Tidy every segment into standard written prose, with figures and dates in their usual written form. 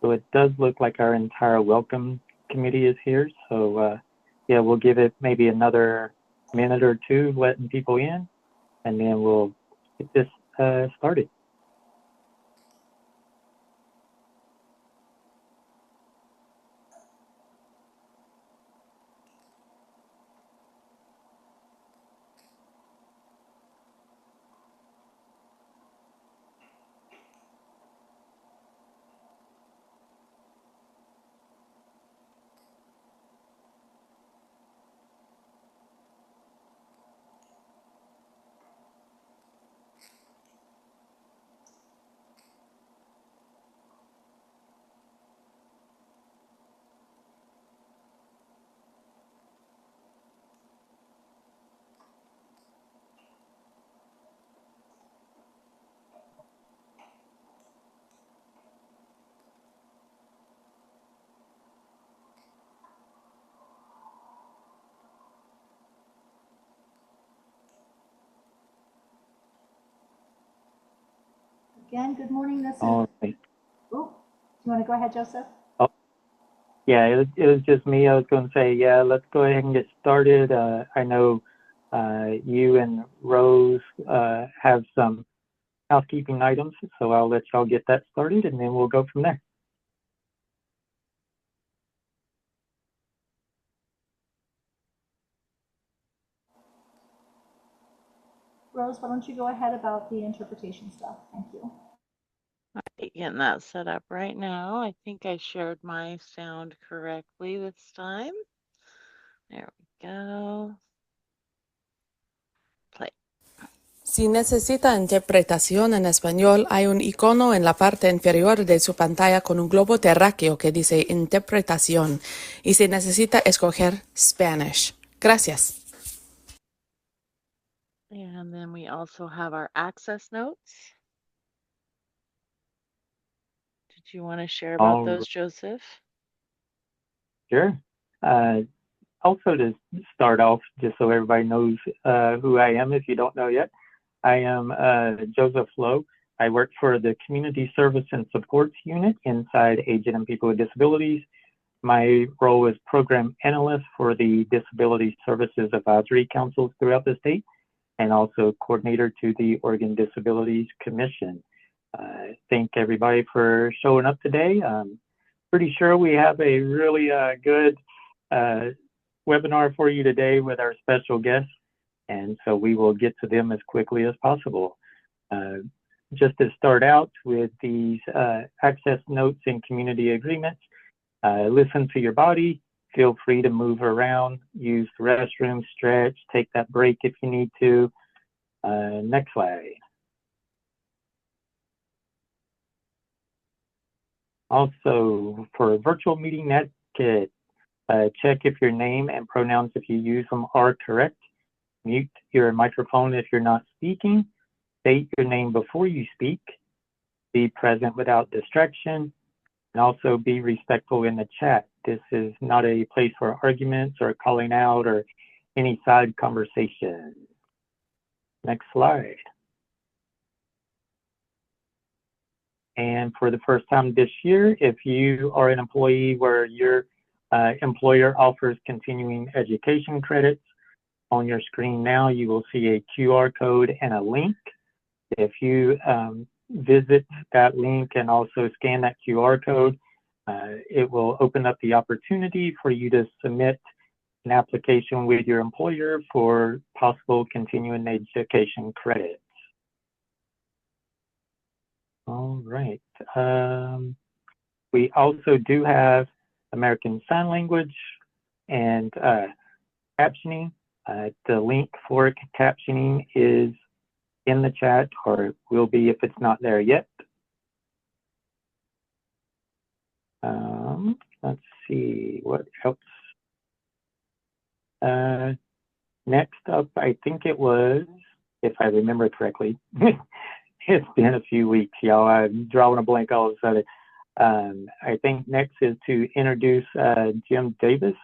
So it does look like our entire welcome committee is here. So yeah, we'll give it maybe another minute or two letting people in, and then we'll get this started. Again, good morning. This is. All right. Oh, you want to go ahead, Joseph? Oh, yeah, it was just me. I was going to say, yeah, let's go ahead and get started. I know you and Rose have some housekeeping items, so I'll let y'all get that started, and then we'll go from there. Rose, why don't you go ahead about the interpretation stuff? Thank you. All right, getting that set up right now. I think I shared my sound correctly this time. There we go. Play. Si necesita interpretación en español, hay un icono en la parte inferior de su pantalla con un globo terráqueo que dice Interpretación y se necesita escoger Spanish. Gracias. And then we also have our access notes. Did you want to share about those, Joseph? Sure. Also, to start off, just so everybody knows who I am, if you don't know yet, I am Joseph Lowe. I work for the Community Service and Supports Unit inside Aged and People with Disabilities. My role is Program Analyst for the Disability Services Advisory Councils throughout the state, and also Coordinator to the Oregon Disabilities Commission. Thank everybody for showing up today. Pretty sure we have a really good webinar for you today with our special guests, and so we will get to them as quickly as possible. Just to start out with these access notes and community agreements, listen to your body, feel free to move around, use the restroom, stretch, take that break if you need to. Next slide. Also, for virtual meeting etiquette, check if your name and pronouns, if you use them, are correct. Mute your microphone if you're not speaking. State your name before you speak. Be present without distraction. And also be respectful in the chat. This is not a place for arguments or calling out or any side conversation. Next slide. And for the first time this year, if you are an employee where your employer offers continuing education credits, on your screen now you will see a QR code and a link. If you visit that link and also scan that QR code, it will open up the opportunity for you to submit an application with your employer for possible continuing education credits. All right. We also do have American Sign Language and captioning. The link for captioning is in the chat, or it will be if it's not there yet. Let's see what else. Next up, I think it was, if I remember correctly, it's been a few weeks, y'all. I'm drawing a blank all of a sudden. I think next is to introduce Jim Davis.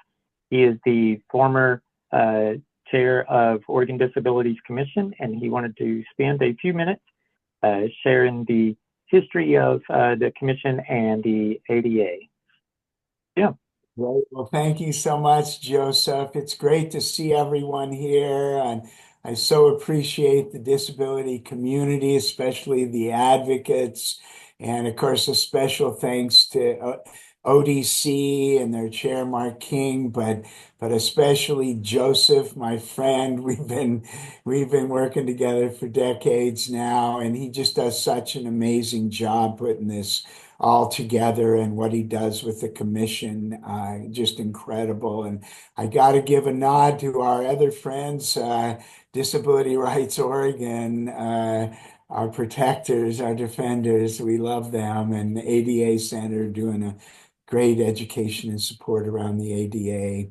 He is the former chair of Oregon Disabilities Commission, and he wanted to spend a few minutes sharing the history of the commission and the ADA. Yeah. Great. Well, thank you so much, Joseph. It's great to see everyone here, and I so appreciate the disability community, especially the advocates, and of course, a special thanks to ODC and their chair, Mark King, but especially Joseph, my friend. We've been working together for decades now, and he just does such an amazing job putting this all together, and what he does with the commission, just incredible. And I got to give a nod to our other friends, Disability Rights Oregon, our protectors, our defenders. We love them, and the ADA Center doing a great education and support around the ADA.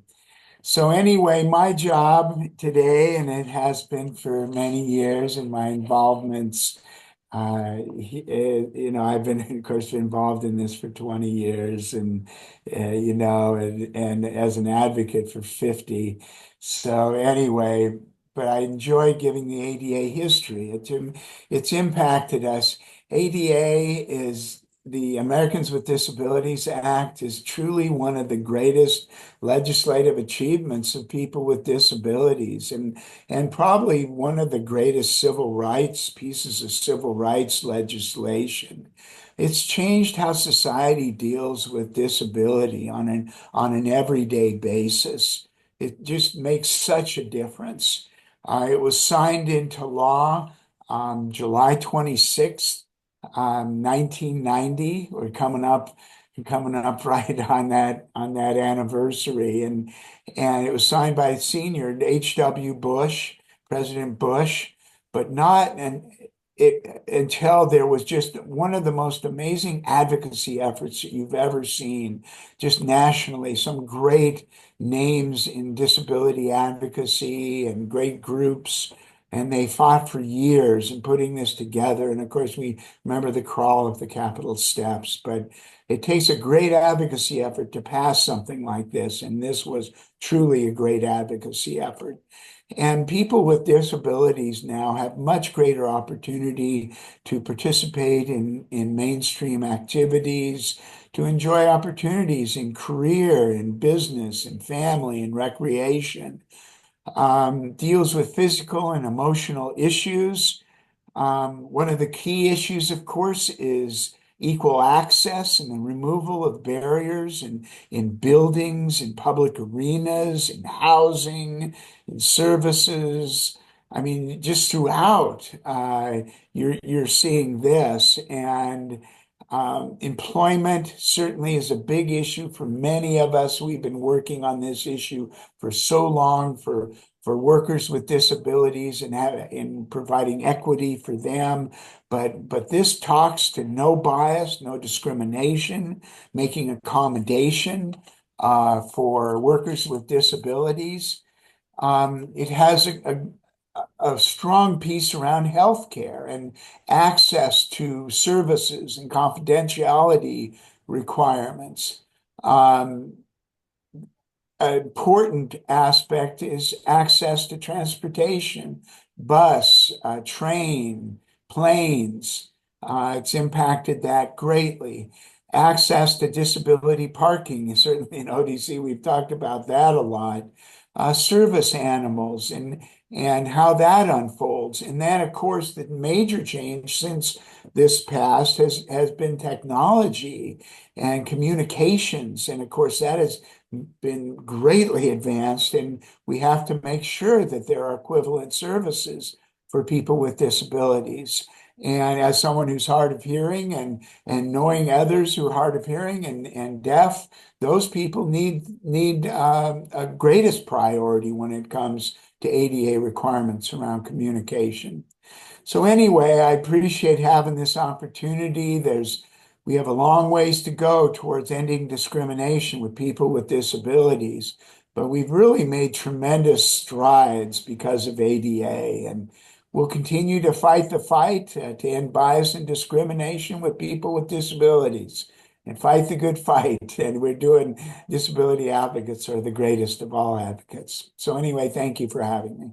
So anyway, my job today, and it has been for many years, and my involvements, I've been, of course, involved in this for 20 years, and and as an advocate for 50. So anyway, but I enjoy giving the ADA history. It's impacted us. ADA is the Americans with Disabilities Act is truly one of the greatest legislative achievements of people with disabilities, and probably one of the greatest pieces of civil rights legislation. It's changed how society deals with disability on an everyday basis. It just makes such a difference. It was signed into law on July 26th, 1990. We're coming up right on that anniversary, and it was signed by senior H.W. Bush, President Bush, but not until there was just one of the most amazing advocacy efforts that you've ever seen, just nationally. Some great names in disability advocacy and great groups. And they fought for years in putting this together. And of course, we remember the crawl of the Capitol steps, but it takes a great advocacy effort to pass something like this. And this was truly a great advocacy effort. And people with disabilities now have much greater opportunity to participate in mainstream activities, to enjoy opportunities in career, in business, in family, and recreation. Deals with physical and emotional issues. One of the key issues, of course, is equal access and the removal of barriers in buildings, in public arenas, in housing, in services. I mean, just throughout, you're seeing this, and employment certainly is a big issue for many of us. We've been working on this issue for so long for workers with disabilities and in providing equity for them. But this talks to no bias, no discrimination, making accommodation for workers with disabilities. It has a strong piece around healthcare and access to services and confidentiality requirements. An important aspect is access to transportation, bus, train, planes. It's impacted that greatly. Access to disability parking, certainly in ODC, we've talked about that a lot. Service animals and how that unfolds. And then, of course, the major change since this passed has been technology and communications. And of course, that has been greatly advanced, and we have to make sure that there are equivalent services for people with disabilities. And as someone who's hard of hearing and knowing others who are hard of hearing and deaf, those people need a greatest priority when it comes to ADA requirements around communication. So anyway, I appreciate having this opportunity. We have a long ways to go towards ending discrimination with people with disabilities, but we've really made tremendous strides because of ADA, and we'll continue to fight the fight to end bias and discrimination with people with disabilities and fight the good fight. And disability advocates are the greatest of all advocates. So anyway, thank you for having me.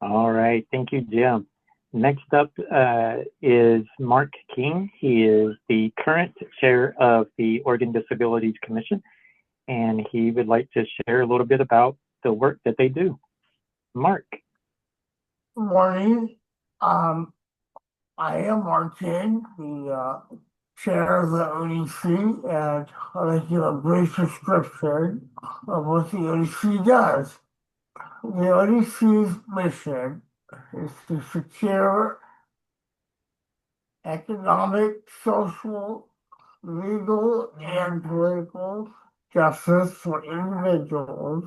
All right. Thank you, Jim. Next up is Mark King. He is the current chair of the Oregon Disabilities Commission, and he would like to share a little bit about the work that they do. Mark. Good morning. I am Mark King, the chair of the ODC, and I'd like to give a brief description of what the ODC does. The ODC's mission is to secure economic, social, legal, and political justice for individuals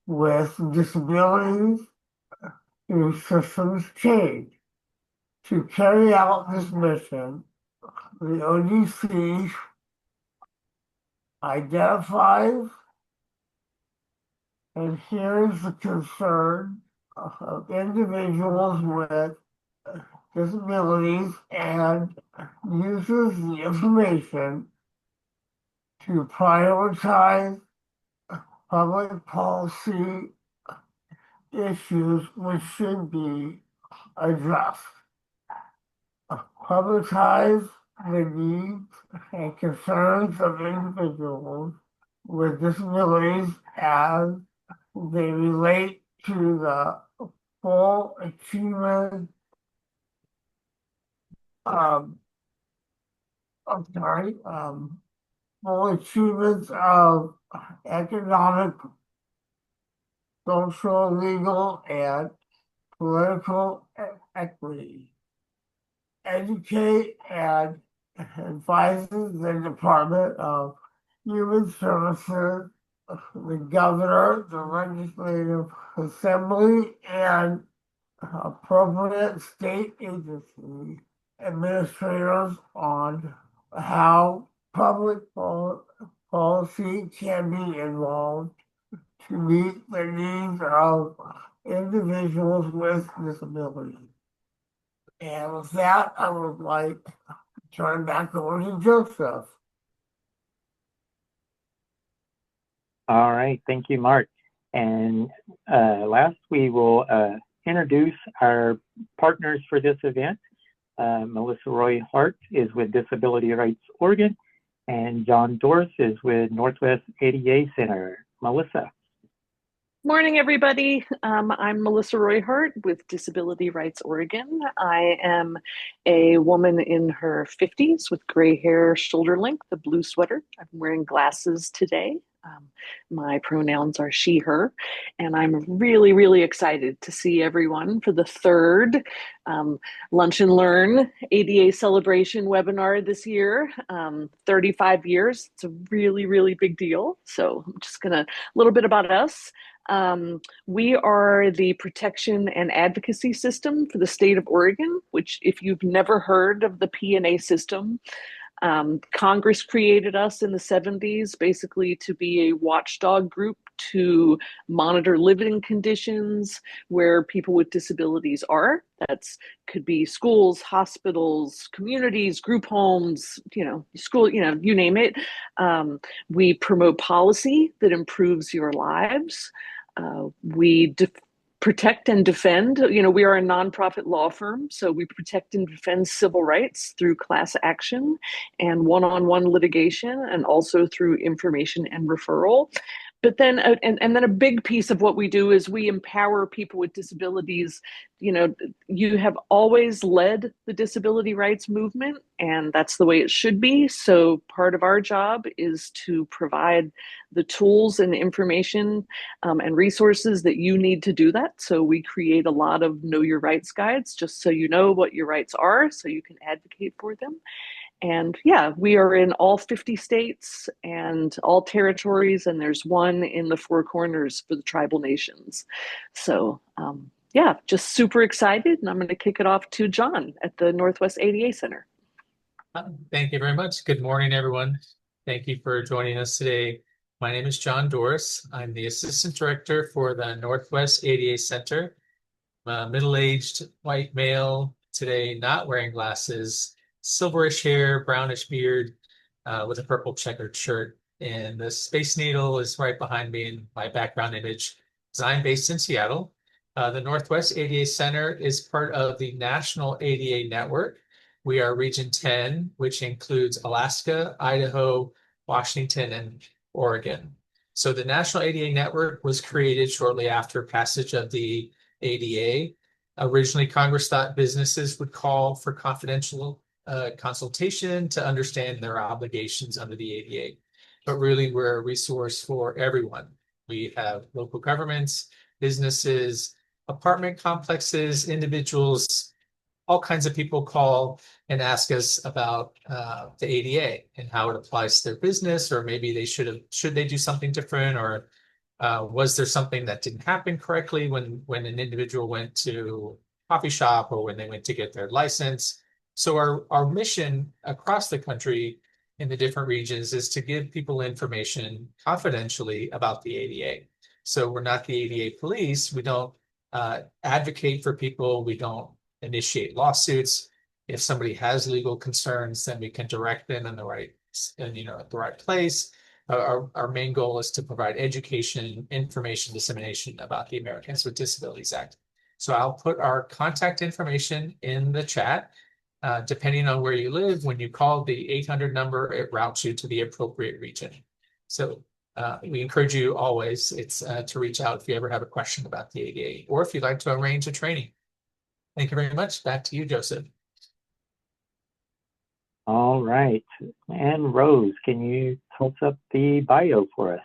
with disabilities through systems change. To carry out this mission, the ODC identifies and hears the concern of individuals with disabilities and uses the information to prioritize public policy issues which should be addressed. Publicize the needs and concerns of individuals with disabilities as they relate to the full achievement full achievements of economic, social, legal, and political equity. Educate and advises the Department of Human Services, the governor, the legislative assembly, and appropriate state agency administrators on how public policy can be involved to meet the needs of individuals with disabilities. And with that, I would like to turn back over to Joseph. All right, thank you, Mark. And last, we will introduce our partners for this event. Melissa Roy Hart is with Disability Rights Oregon, and John Doris is with Northwest ADA Center. Melissa. Morning, everybody. I'm Melissa Roy Hart with Disability Rights Oregon. I am a woman in her 50s with gray hair, shoulder length, a blue sweater. I'm wearing glasses today. My pronouns are she, her, and I'm really, really excited to see everyone for the third Lunch and Learn ADA celebration webinar this year. 35 years, it's a really, really big deal. So I'm just gonna, a little bit about us. We are the protection and advocacy system for the state of Oregon, which if you've never heard of the P&A system, Congress created us in the 70s basically to be a watchdog group to monitor living conditions where people with disabilities are. That's could be schools, hospitals, communities, group homes, school, you name it. We promote policy that improves your lives. We protect and defend. We are a nonprofit law firm, so we protect and defend civil rights through class action and one-on-one litigation, and also through information and referral. But then, and then a big piece of what we do is we empower people with disabilities. You have always led the disability rights movement, and that's the way it should be. So part of our job is to provide the tools and information and resources that you need to do that. So we create a lot of Know Your Rights guides, just so you know what your rights are, so you can advocate for them. And yeah, we are in all 50 states and all territories, and there's one in the Four Corners for the tribal nations. So yeah, just super excited, and I'm going to kick it off to John at the Northwest ADA Center. Thank you very much. Good morning, everyone. Thank you for joining us today. My name is John Doris. I'm the Assistant Director for the Northwest ADA Center. I'm a middle-aged white male today, not wearing glasses, silverish hair, brownish beard, with a purple checkered shirt. And the Space Needle is right behind me in my background image. So I'm based in Seattle. The Northwest ADA Center is part of the National ADA Network. We are Region 10, which includes Alaska, Idaho, Washington, and Oregon. So the National ADA Network was created shortly after passage of the ADA. Originally, Congress thought businesses would call for confidential consultation to understand their obligations under the ADA. But really, we're a resource for everyone. We have local governments, businesses, apartment complexes, individuals, all kinds of people call and ask us about the ADA and how it applies to their business, or maybe they should they do something different, or was there something that didn't happen correctly when an individual went to a coffee shop or when they went to get their license. So our mission across the country in the different regions is to give people information confidentially about the ADA. So we're not the ADA police. We don't advocate for people. We don't initiate lawsuits. If somebody has legal concerns, then we can direct them in the right, at the right place. Our main goal is to provide education, information dissemination about the Americans with Disabilities Act. So I'll put our contact information in the chat. Depending on where you live, when you call the 800 number, it routes you to the appropriate region. So we encourage you always to reach out if you ever have a question about the ADA, or if you'd like to arrange a training. Thank you very much. Back to you, Joseph. All right. And Rose, can you toss up the bio for us?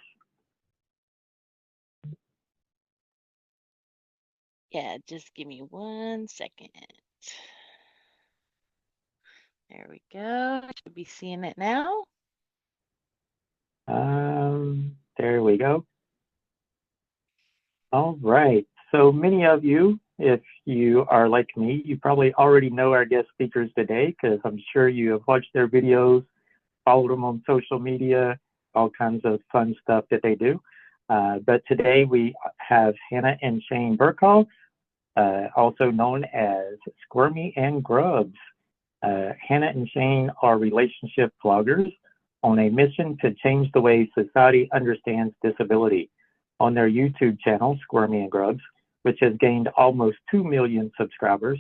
Yeah, just give me 1 second. There we go. Should be seeing it now. There we go. All right. So many of you, if you are like me, you probably already know our guest speakers today, because I'm sure you have watched their videos, followed them on social media, all kinds of fun stuff that they do. But today we have Hannah and Shane Burkhoff, also known as Squirmy and Grubs. Hannah and Shane are relationship vloggers on a mission to change the way society understands disability. On their YouTube channel, Squirmy and Grubs, which has gained almost 2 million subscribers,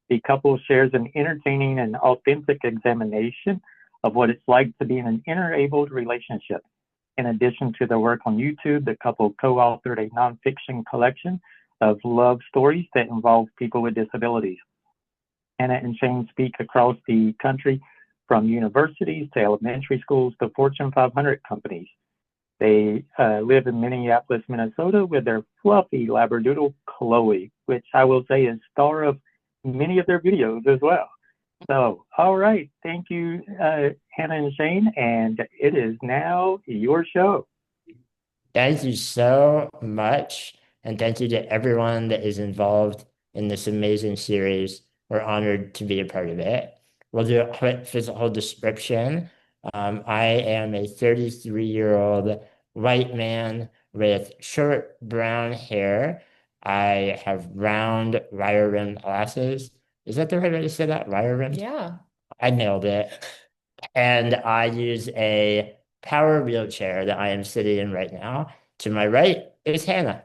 the couple shares an entertaining and authentic examination of what it's like to be in an interabled relationship. In addition to their work on YouTube, the couple co-authored a nonfiction collection of love stories that involve people with disabilities. Hannah and Shane speak across the country, from universities to elementary schools to Fortune 500 companies. They live in Minneapolis, Minnesota, with their fluffy Labradoodle, Chloe, which I will say is star of many of their videos as well. So, all right. Thank you, Hannah and Shane, and it is now your show. Thank you so much, and thank you to everyone that is involved in this amazing series. We're honored to be a part of it. We'll do a quick physical description. I am a 33-year-old white man with short brown hair. I have round wire rim glasses. Is that the right way to say that? Wire rim? Yeah. I nailed it. And I use a power wheelchair that I am sitting in right now. To my right is Hannah.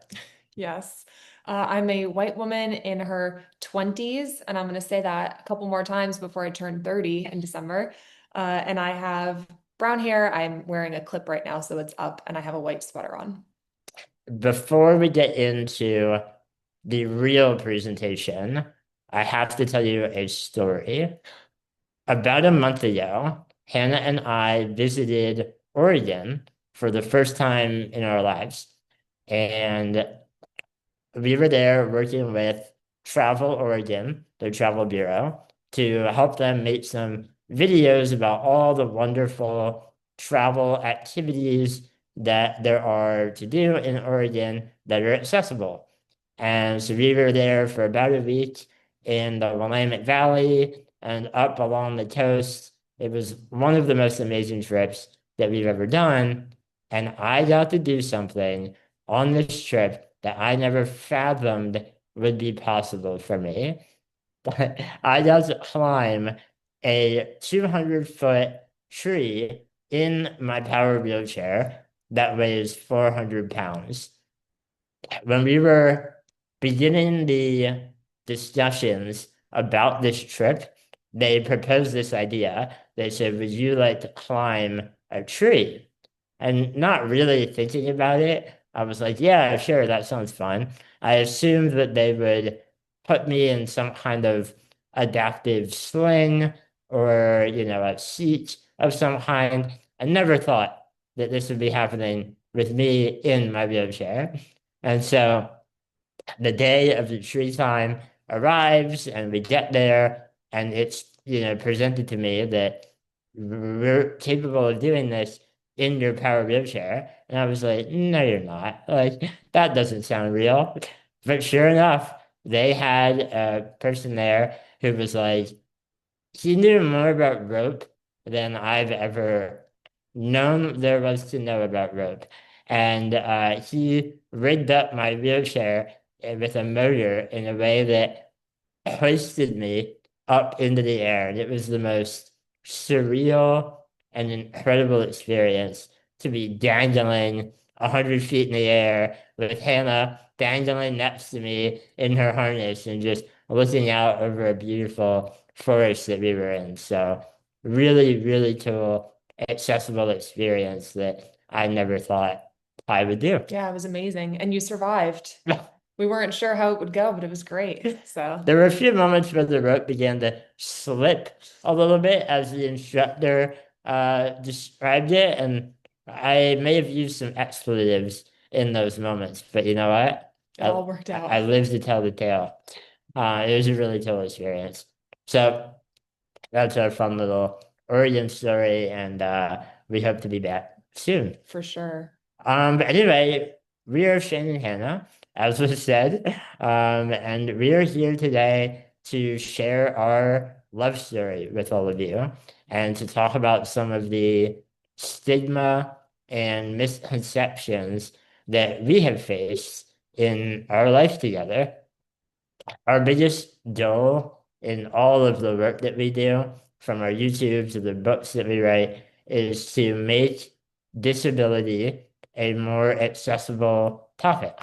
Yes. I'm a white woman in her 20s, and I'm going to say that a couple more times before I turn 30 in December. And I have brown hair. I'm wearing a clip right now, so it's up, and I have a white sweater on. Before we get into the real presentation, I have to tell you a story. About a month ago, Hannah and I visited Oregon for the first time in our lives. And we were there working with Travel Oregon, their travel bureau, to help them make some videos about all the wonderful travel activities that there are to do in Oregon that are accessible. And so we were there for about a week in the Willamette Valley and up along the coast. It was one of the most amazing trips that we've ever done. And I got to do something on this trip that I never fathomed would be possible for me. But I got to climb a 200-foot tree in my power wheelchair that weighs 400 pounds. When we were beginning the discussions about this trip, they proposed this idea. They said, would you like to climb a tree? And not really thinking about it, I was like, yeah, sure, that sounds fun. I assumed that they would put me in some kind of adaptive sling or, a seat of some kind. I never thought that this would be happening with me in my wheelchair. And so the day of the tree time arrives and we get there and it's presented to me that we're capable of doing this in your power wheelchair. And I was like, no, you're not. Like, that doesn't sound real. But sure enough, they had a person there who was like, he knew more about rope than I've ever known there was to know about rope. And he rigged up my wheelchair with a motor in a way that hoisted me up into the air. And it was the most surreal and incredible experience to be dangling 100 feet in the air with Hannah dangling next to me in her harness and just looking out over a beautiful forest that we were in. So really, really cool, accessible experience that I never thought I would do. Yeah, it was amazing. And you survived. We weren't sure how it would go, but it was great. So There were a few moments where the rope began to slip a little bit as the instructor described it, and I may have used some expletives in those moments, but you know what? it all worked out. I lived to tell the tale. It was a really cool experience. So that's our fun little origin story, and we hope to be back soon. For sure. But anyway, we are Shane and Hannah, as was said, and we are here today to share our love story with all of you and to talk about some of the stigma and misconceptions that we have faced in our life together. Our biggest goal in all of the work that we do, from our YouTube to the books that we write, is to make disability a more accessible topic,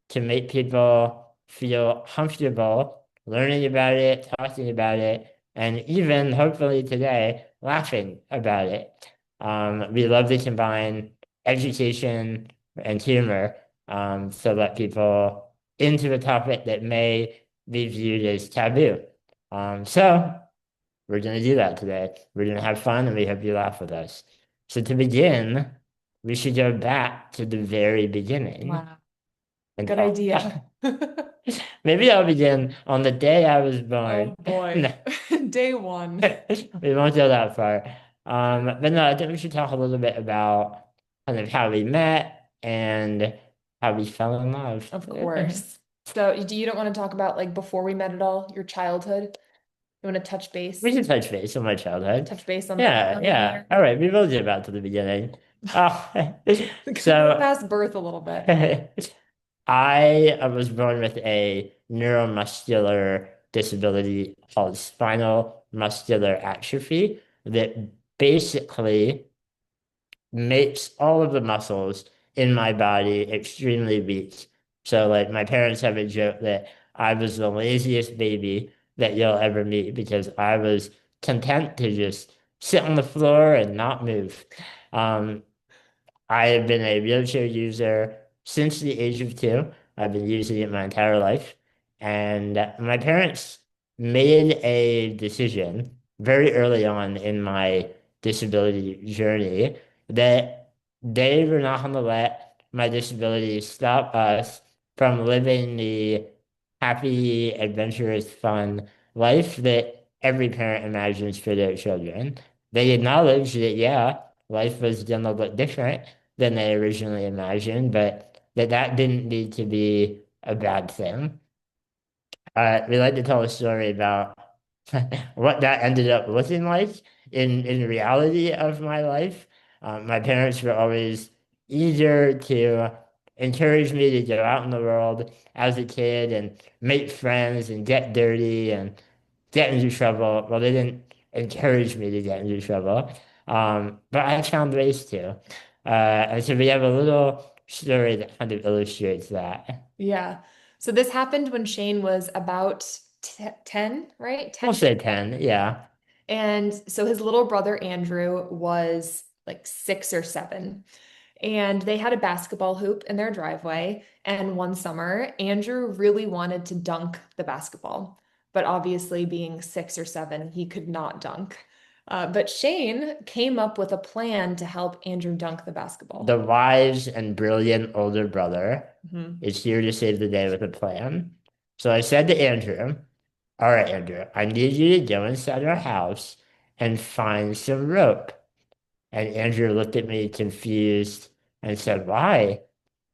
to make people feel comfortable learning about it, talking about it, and even hopefully today laughing about it. We love to combine education and humor to let people into a topic that may be viewed as taboo. So we're going to do that today. We're going to have fun and we hope you laugh with us. So to begin, we should go back to the very beginning. Wow. And Good idea. maybe I'll begin on the day I was born. Oh boy. Day one. We won't go that far. But no, I think we should talk a little bit about kind of how we met and how we fell in love. Of course. So you don't want to talk about like before we met at all, your childhood? You want to touch base? We can touch base on my childhood. Touch base on Yeah, yeah. All right, we will get back to the beginning. So past birth a little bit. I was born with a neuromuscular disability called spinal muscular atrophy that basically makes all of the muscles in my body extremely weak. So, like, my parents have a joke that I was the laziest baby that you'll ever meet because I was content to just sit on the floor and not move. I have been a wheelchair user since the age of 2. I've been using it my entire life. And my parents made a decision very early on in my disability journey that they were not going to let my disability stop us from living the happy, adventurous, fun life that every parent imagines for their children. They acknowledged that, yeah, life was going to look different than they originally imagined, but that didn't need to be a bad thing. We like to tell a story about what that ended up looking like in reality of my life. My parents were always eager to encourage me to go out in the world as a kid and make friends and get dirty and get into trouble. Well, they didn't encourage me to get into trouble, but I found ways to. And so we have a little story that kind of illustrates that. Yeah. So this happened when Shane was about 10, right? 10. We'll say 10, yeah. And so his little brother Andrew was like 6 or 7. And they had a basketball hoop in their driveway. And one summer, Andrew really wanted to dunk the basketball. But obviously, being 6 or 7, he could not dunk. But Shane came up with a plan to help Andrew dunk the basketball. The wise and brilliant older brother Mhm. is here to save the day with a plan. So I said to Andrew, all right, Andrew, I need you to go inside our house and find some rope. And Andrew looked at me confused and said, why?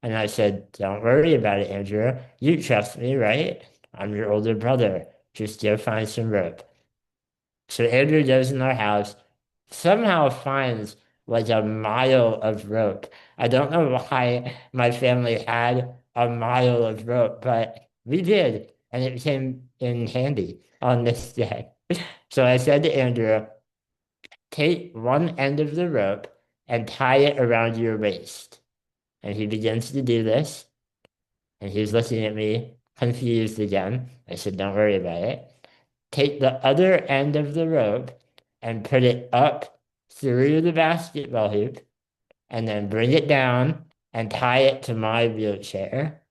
And I said, don't worry about it, Andrew. You trust me, right? I'm your older brother. Just go find some rope. So Andrew goes in our house, somehow finds like a mile of rope. I don't know why my family had a mile of rope, but we did, and it came in handy on this day. So I said to Andrew, take one end of the rope and tie it around your waist. And he begins to do this, and he's looking at me, confused again. I said, don't worry about it. Take the other end of the rope and put it up through the basketball hoop, and then bring it down and tie it to my wheelchair.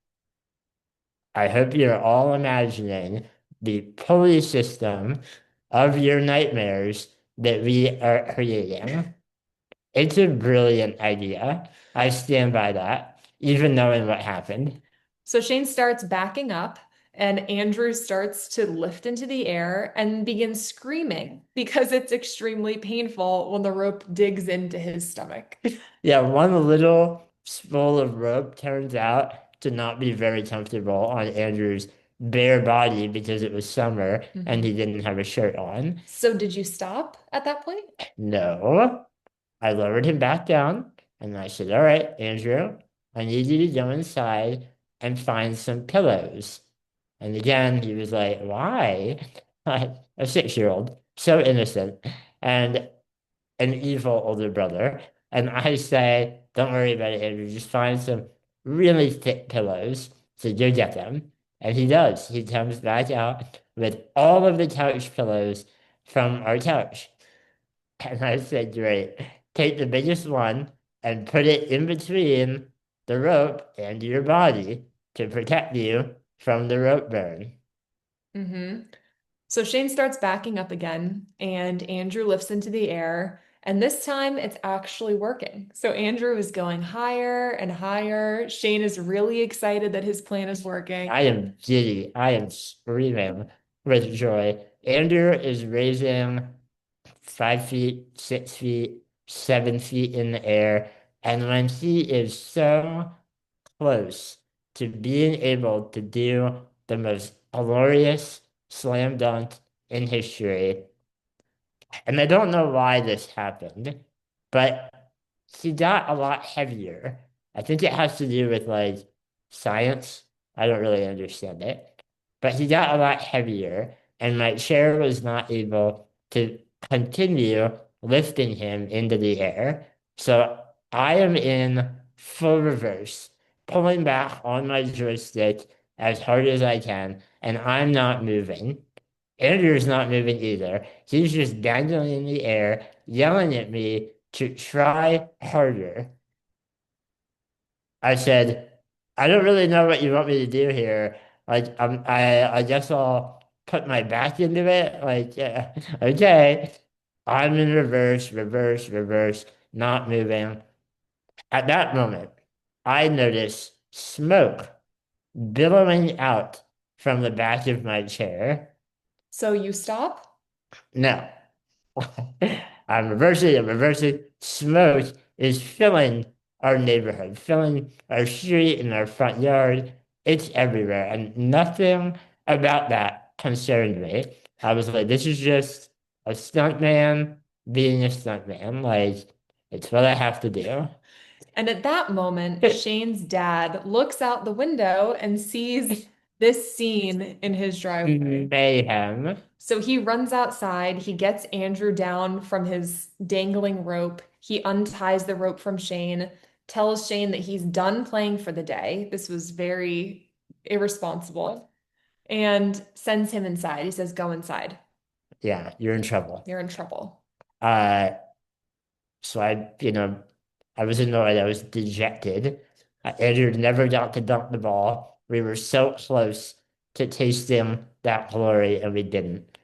I hope you're all imagining the pulley system of your nightmares that we are creating. It's a brilliant idea. I stand by that, even knowing what happened. So Shane starts backing up, and Andrew starts to lift into the air and begins screaming because it's extremely painful when the rope digs into his stomach. Yeah, one little spool of rope turns out to not be very comfortable on Andrew's bare body because it was summer and he didn't have a shirt on. So did you stop at that point? No, I lowered him back down and I said, all right, Andrew, I need you to go inside and find some pillows. And again, he was like, why? A 6-year-old, so innocent, and an evil older brother. And I say, don't worry about it, Andrew. Just find some really thick pillows. So go get them. And he does. He comes back out with all of the couch pillows from our couch. And I said, great. Take the biggest one and put it in between the rope and your body to protect you from the rope burn. So Shane starts backing up again, and Andrew lifts into the air. And this time it's actually working. So Andrew is going higher and higher. Shane is really excited that his plan is working. I am giddy. I am screaming with joy. Andrew is raising 5 feet, 6 feet, 7 feet in the air. And when he is so close to being able to do the most glorious slam dunk in history, and I don't know why this happened, but he got a lot heavier. I think it has to do with like science. I don't really understand it, but he got a lot heavier, and my chair was not able to continue lifting him into the air. So I am in full reverse, pulling back on my joystick as hard as I can, and I'm not moving. Andrew's not moving either. He's just dangling in the air, yelling at me to try harder. I said, I don't really know what you want me to do here. Like, I guess I'll put my back into it. Like, yeah, okay. I'm in reverse, reverse, reverse, not moving. At that moment, I noticed smoke billowing out from the back of my chair. So you stop? No. I'm reversing. Smoke is filling our neighborhood, filling our street and our front yard. It's everywhere. And nothing about that concerned me. I was like, this is just a stuntman being a stuntman. Like, it's what I have to do. And at that moment, Shane's dad looks out the window and sees this scene in his driveway. Mayhem. So he runs outside, he gets Andrew down from his dangling rope, he unties the rope from Shane, tells Shane that he's done playing for the day. This was very irresponsible, and sends him inside. He says, "Go inside. Yeah, you're in trouble. You're in trouble." Uh, so I was annoyed. I was dejected. Andrew never got to dunk the ball. We were so close to tasting that glory, and we didn't.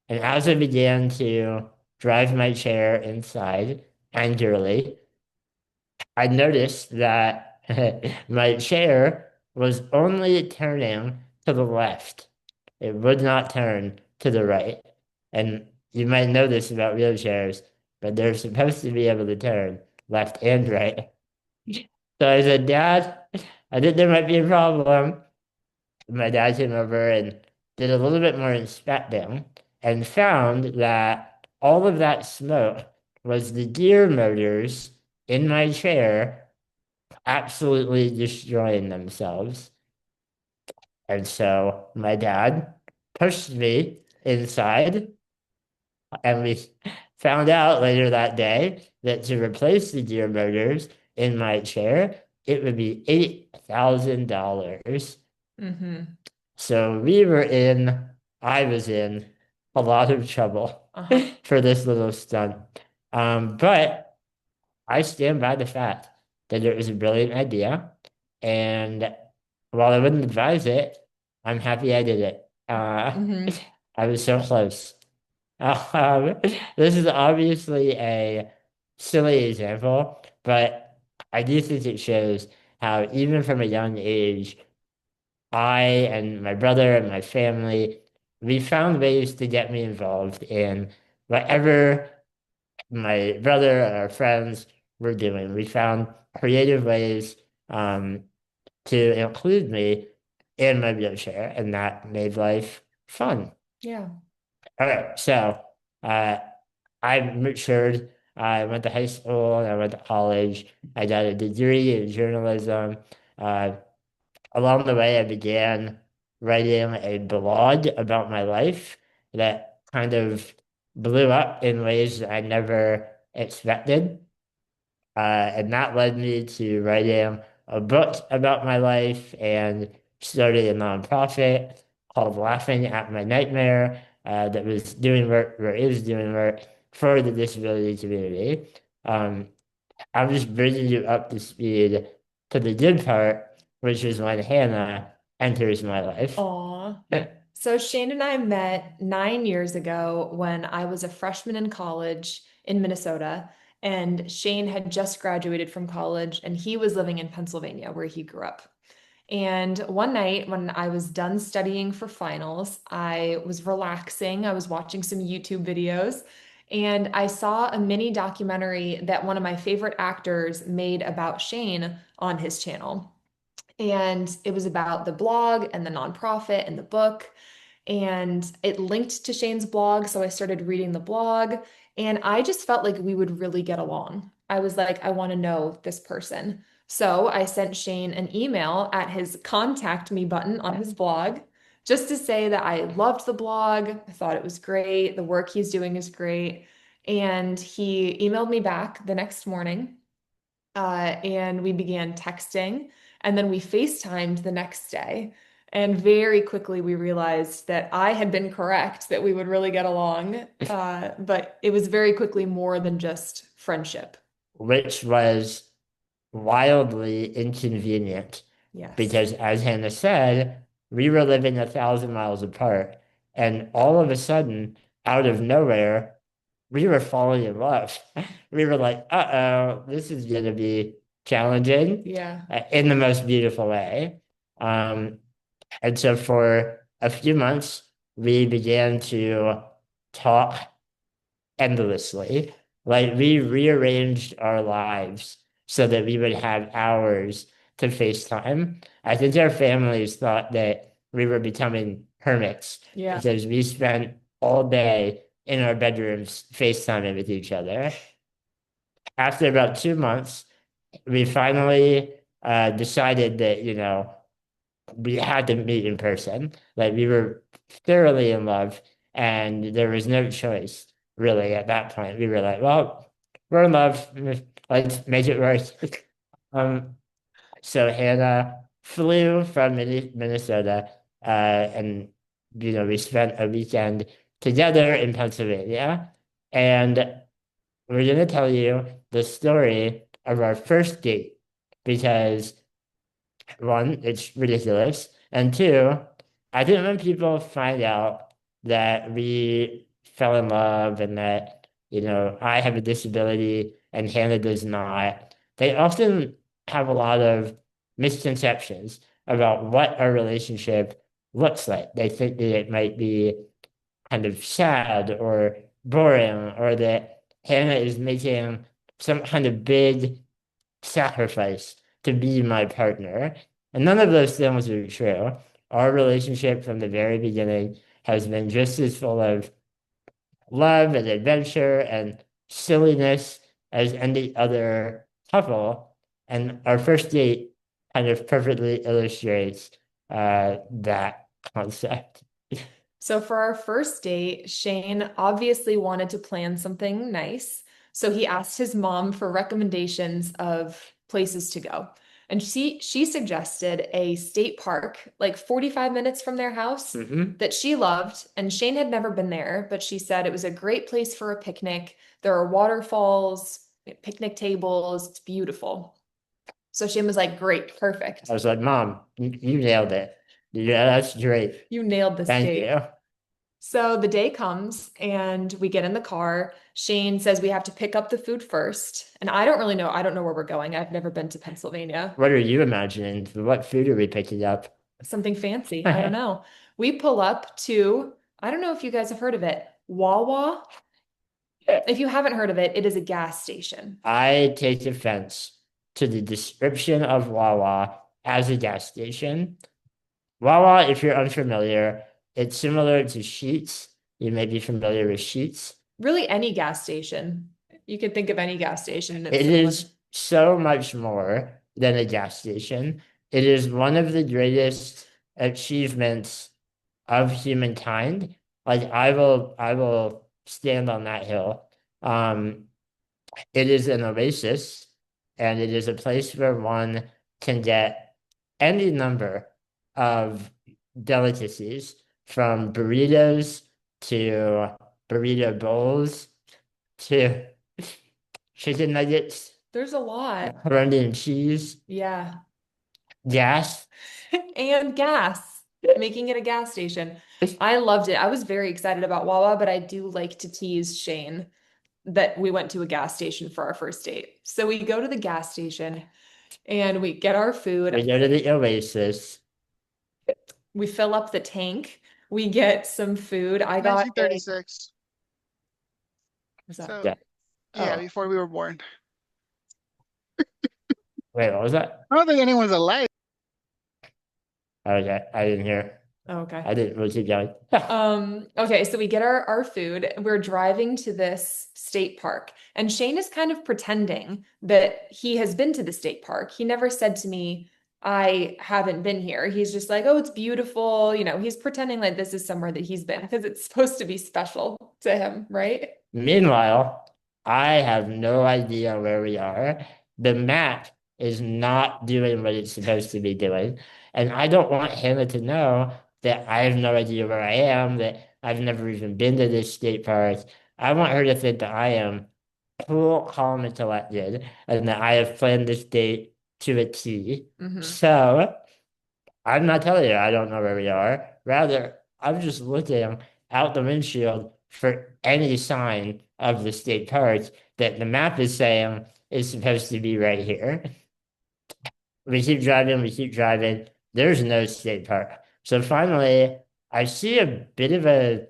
And as I began to drive my chair inside angrily, I noticed that my chair was only turning to the left. It would not turn to the right. And you might know this about wheelchairs, but they're supposed to be able to turn left and right. So I said, Dad, I think there might be a problem. My dad came over and did a little bit more inspecting and found that all of that smoke was the gear motors in my chair absolutely destroying themselves. And so my dad pushed me inside, and we found out later that day that to replace the gear motors in my chair, it would be $8,000. Mm-hmm. So I was in a lot of trouble Uh-huh. for this little stunt. But I stand by the fact that it was a brilliant idea. And while I wouldn't advise it, I'm happy I did it. Mhm. I was so close. Um, this is obviously a silly example, but I do think it shows how even from a young age, I and my brother and my family, we found ways to get me involved in whatever my brother and our friends were doing. We found creative ways to include me in my wheelchair, and that made life fun. Yeah. All right, so I matured. I went to high school, I went to college. I got a degree in journalism. Uh, Along the way, I began writing a blog about my life that kind of blew up in ways that I never expected. And that led me to writing a book about my life and started a nonprofit called Laughing at My Nightmare that was doing work or is doing work for the disability community. I'm just bringing you up to speed to the good part, which is when Hannah enters my life. Aw. So Shane and I met 9 years ago when I was a freshman in college in Minnesota, and Shane had just graduated from college and he was living in Pennsylvania where he grew up. And one night when I was done studying for finals, I was relaxing. I was watching some YouTube videos and I saw a mini documentary that one of my favorite actors made about Shane on his channel. And it was about the blog and the nonprofit and the book. And it linked to Shane's blog. So I started reading the blog and I just felt like we would really get along. I was like, I want to know this person. So I sent Shane an email at his contact me button on his blog just to say that I loved the blog. I thought it was great. The work he's doing is great. And he emailed me back the next morning and we began texting. And then we FaceTimed the next day. And very quickly we realized that I had been correct, that we would really get along. But it was very quickly more than just friendship. Which was wildly inconvenient Yes. because, as Hannah said, we were living 1,000 miles apart, and all of a sudden, out of nowhere, we were falling in love. We were like, uh-oh, this is going to be challenging Yeah. In the most beautiful way. And so for a few months, we began to talk endlessly. Like we rearranged our lives so that we would have hours to FaceTime. I think our families thought that we were becoming hermits Yeah. because we spent all day in our bedrooms FaceTiming with each other. After about 2 months, we finally decided that, we had to meet in person. Like we were thoroughly in love, and there was no choice really at that point. We were like, well, we're in love. Let's make it work. So Hannah flew from Minnesota, and we spent a weekend together in Pennsylvania, and we're gonna tell you the story of our first date because one, it's ridiculous, and two, I think when people find out that we fell in love and that I have a disability and Hannah does not, they often have a lot of misconceptions about what our relationship looks like. They think that it might be kind of sad or boring, or that Hannah is making some kind of big sacrifice to be my partner. And none of those things are true. Our relationship from the very beginning has been just as full of love and adventure and silliness as any other couple. And our first date kind of perfectly illustrates that concept. So for our first date, Shane obviously wanted to plan something nice. So he asked his mom for recommendations of places to go. And she suggested a state park, like 45 minutes from their house, Mhm. that she loved. And Shane had never been there, but she said it was a great place for a picnic. There are waterfalls, picnic tables. It's beautiful. So Shane was like, great, perfect. I was like, Mom, you nailed it. Yeah, that's great. You nailed this Thank date. you. So the day comes and we get in the car. Shane says we have to pick up the food first. And I don't really know. I don't know where we're going. I've never been to Pennsylvania. What are you imagining? What food are we picking up? Something fancy. I don't know. We pull up to, I don't know if you guys have heard of it, Wawa. If you haven't heard of it, it is a gas station. I take offense to the description of Wawa as a gas station. Wawa, if you're unfamiliar, it's similar to Sheetz. You may be familiar with Sheetz. Really, any gas station. You can think of any gas station. And it's It similar. is so much more than a gas station. It is one of the greatest achievements of humankind. Like I will stand on that hill. It is an oasis, and it is a place where one can get any number of delicacies, from burritos to burrito bowls to chicken nuggets, There's a lot. pepperoni and cheese, Yeah. gas. And gas, making it a gas station. I loved it. I was very excited about Wawa, but I do like to tease Shane that we went to a gas station for our first date. So we go to the gas station and we get our food. We go to the oasis. We fill up the tank. We get some food. I got a, 1936. what's that? So Yeah. yeah, Oh. before we were born. Wait, what was that? I don't think anyone's alive. Okay, I didn't hear. Oh, okay. I didn't. We'll keep going. Okay, so we get our food. We're driving to this state park, and Shane is kind of pretending that he has been to the state park. He never said to me, I haven't been here. He's just like, oh, it's beautiful. He's pretending like this is somewhere that he's been because it's supposed to be special to him, right? Meanwhile, I have no idea where we are. The map is not doing what it's supposed to be doing. And I don't want Hannah to know that I have no idea where I am, that I've never even been to this state park. I want her to think that I am cool, calm, and collected, and that I have planned this date to a T. Mhm. So I'm not telling you I don't know where we are. Rather, I'm just looking out the windshield for any sign of the state park that the map is saying is supposed to be right here. We keep driving. There's no state park. So finally, I see a bit of a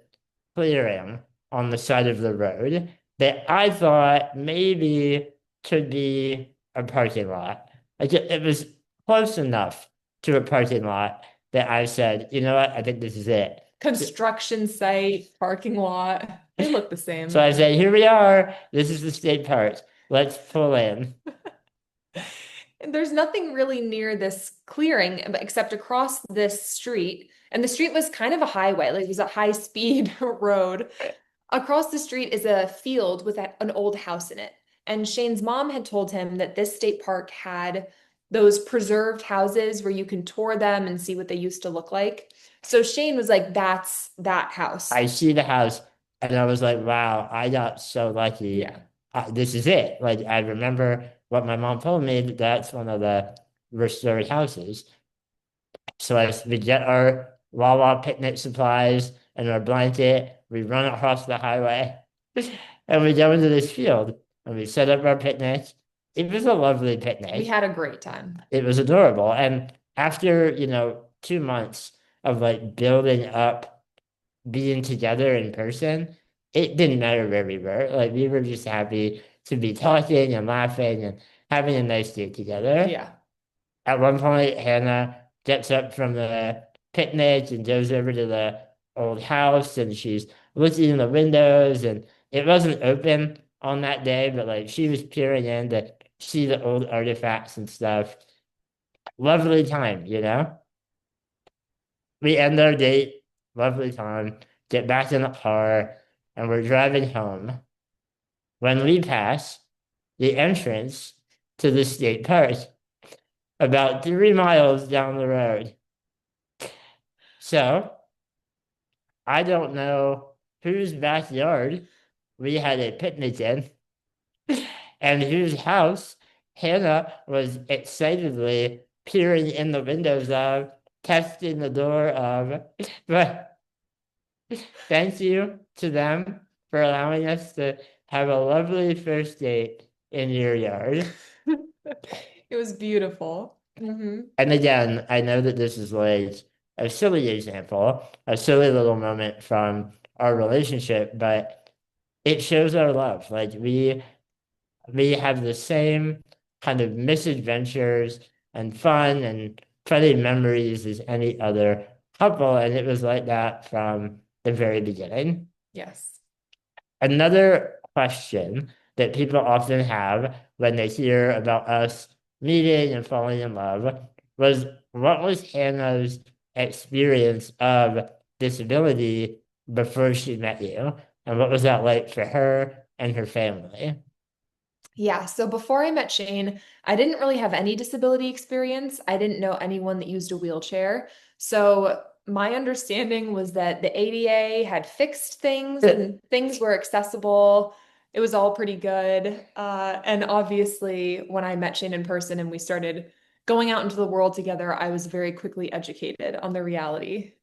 clearing on the side of the road that I thought maybe could be a parking lot. Like it was close enough to a parking lot that I said, you know what, I think this is it. Construction site, parking lot, they look the same. So I said, here we are. This is the state park. Let's pull in. And there's nothing really near this clearing except across this street. And the street was kind of a highway, like it was a high-speed road. Across the street is a field with an old house in it. And Shane's mom had told him that this state park had those preserved houses where you can tour them and see what they used to look like. So Shane was like, that's that house. I see the house and I was like, wow, I got so lucky. Yeah. This is it. Like, I remember what my mom told me that that's one of the restored houses. So as we get our Wawa picnic supplies and our blanket, we run across the highway and we go into this field and we set up our picnic. It was a lovely picnic. We had a great time. It was adorable. And after, 2 months of like building up, being together in person, it didn't matter where we were. Like, we were just happy to be talking and laughing and having a nice day together. Yeah. At one point, Hannah gets up from the picnic and goes over to the old house and she's looking in the windows, and it wasn't open on that day, but like she was peering in to see the old artifacts and stuff. Lovely time, We end our date, lovely time, get back in the car, and we're driving home when we pass the entrance to the state park about 3 miles down the road. So I don't know whose backyard we had a picnic in and whose house Hannah was excitedly peering in the windows of, testing the door of. But thank you to them for allowing us to have a lovely first date in your yard. It was beautiful. And again, I know that this is like a silly example, a silly little moment from our relationship, but it shows our love. Like, we have the same kind of misadventures and fun and funny memories as any other couple, and it was like that from the very beginning. Yes. Another question that people often have when they hear about us meeting and falling in love was, what was Hannah's experience of disability before she met you? And what was that like for her and her family? Yeah, so before I met Shane, I didn't really have any disability experience. I didn't know anyone that used a wheelchair. So my understanding was that the ADA had fixed things and things were accessible. It was all pretty good. And obviously, when I met Shane in person and we started going out into the world together, I was very quickly educated on the reality.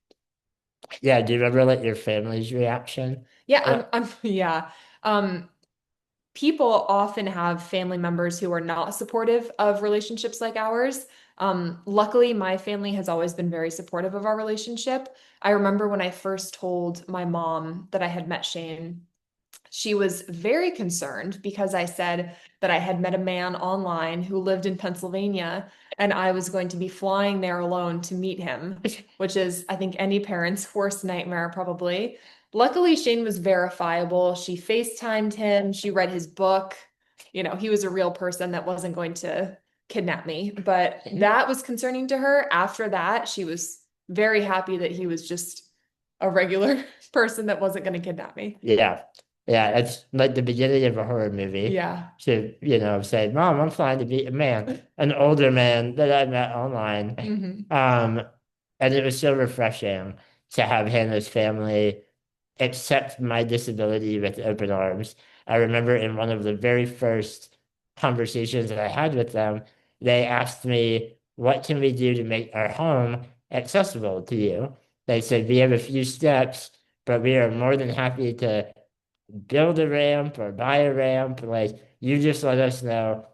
Yeah, do you remember like your family's reaction? Yeah, yeah. People often have family members who are not supportive of relationships like ours. Luckily, my family has always been very supportive of our relationship. I remember when I first told my mom that I had met Shane, she was very concerned because I said that I had met a man online who lived in Pennsylvania and I was going to be flying there alone to meet him, which is, I think, any parent's worst nightmare, probably. Luckily, Shane was verifiable. She FaceTimed him. She read his book. He was a real person that wasn't going to kidnap me. But that was concerning to her. After that, she was very happy that he was just a regular person that wasn't going to kidnap me. Yeah. Yeah, it's like the beginning of a horror movie. Yeah. To, say, Mom, I'm flying to meet a man, an older man that I met online. And it was so refreshing to have Hannah's family accept my disability with open arms. I remember in one of the very first conversations that I had with them, they asked me, what can we do to make our home accessible to you? They said, we have a few steps, but we are more than happy to build a ramp or buy a ramp. Like, you just let us know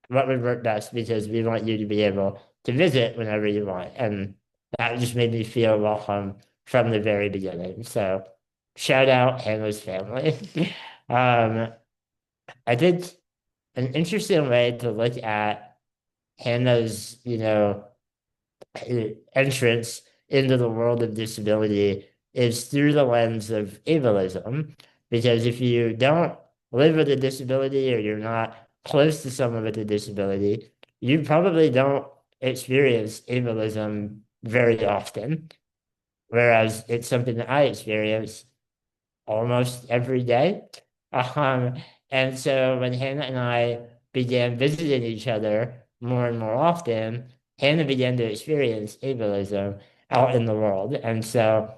what would work best, because we want you to be able to visit whenever you want. And that just made me feel welcome from the very beginning. So shout out Hannah's family. I think an interesting way to look at Hannah's, entrance into the world of disability is through the lens of ableism. Because if you don't live with a disability or you're not close to someone with a disability, you probably don't experience ableism very often. Whereas it's something that I experience almost every day. And so when Hannah and I began visiting each other more and more often, Hannah began to experience ableism out in the world. And so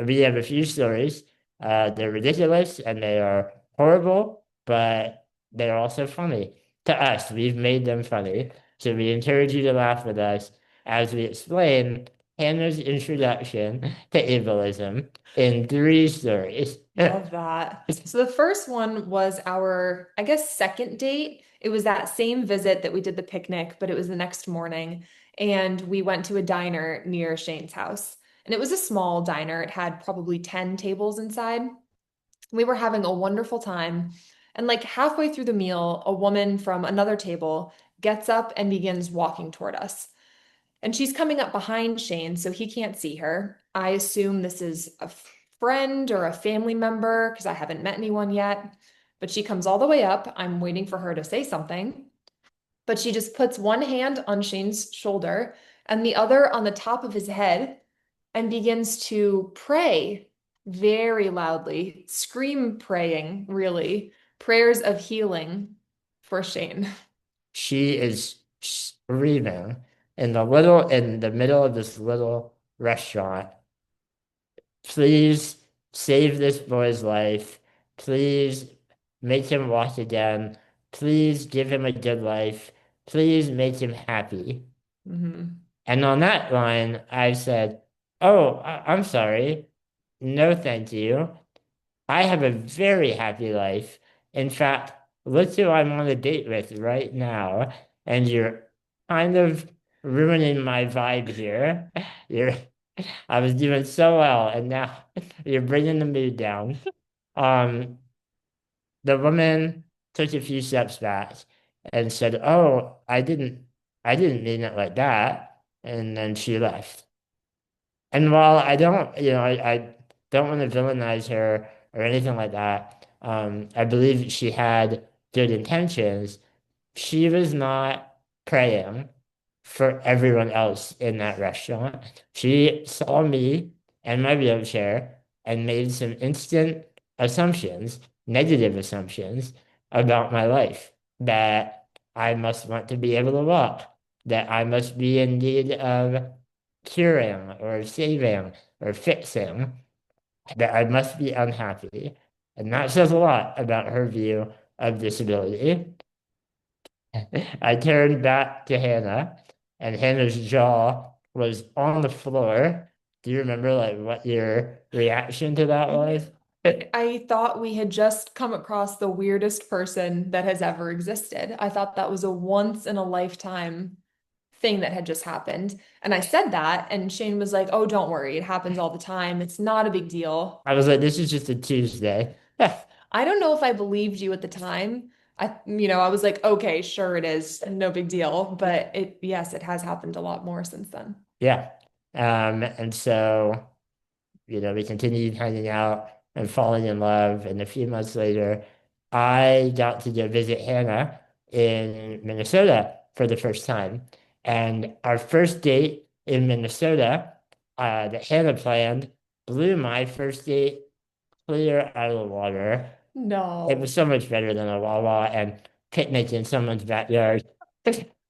we have a few stories. They're ridiculous and they are horrible, but they're also funny to us. We've made them funny. So we encourage you to laugh with us as we explain Hannah's introduction to ableism in 3 stories. Love that. So the first one was our, I guess, second date. It was that same visit that we did the picnic, but it was the next morning. And we went to a diner near Shane's house. And it was a small diner. It had probably 10 tables inside. We were having a wonderful time. And like halfway through the meal, a woman from another table gets up and begins walking toward us. And she's coming up behind Shane, so he can't see her. I assume this is a friend or a family member because I haven't met anyone yet. But she comes all the way up. I'm waiting for her to say something. But she just puts one hand on Shane's shoulder and the other on the top of his head and begins to pray very loudly, scream praying, really, prayers of healing for Shane. She is screaming in the middle of this little restaurant. Please save this boy's life. Please make him walk again. Please give him a good life. Please make him happy. Mhm. And on that line, I said, "Oh, I'm sorry. No, thank you. I have a very happy life. In fact, look who I'm on a date with right now. And you're kind of ruining my vibe here. You're, I was doing so well, and now you're bringing the mood down." The woman took a few steps back and said, "Oh, I didn't mean it like that." And then she left. And while I don't, I don't want to villainize her or anything like that, I believe she had good intentions. She was not praying for everyone else in that restaurant. She saw me and my wheelchair and made some instant assumptions, negative assumptions about my life, that I must want to be able to walk, that I must be in need of curing or saving or fixing, that I must be unhappy. And that says a lot about her view of disability. I turned back to Hannah, and Hannah's jaw was on the floor. Do you remember like what your reaction to that was? I thought we had just come across the weirdest person that has ever existed. I thought that was a once in a lifetime thing that had just happened. And I said that, and Shane was like, "Oh, don't worry. It happens all the time. It's not a big deal." I was like, this is just a Tuesday. I don't know if I believed you at the time. I was like, okay, sure it is, no big deal. But yes, it has happened a lot more since then. Yeah. And so, we continued hanging out and falling in love. And a few months later, I got to go visit Hannah in Minnesota for the first time. And our first date in Minnesota, that Hannah planned, blew my first date clear out of the water. No. It was so much better than a Wawa and picnic in someone's backyard.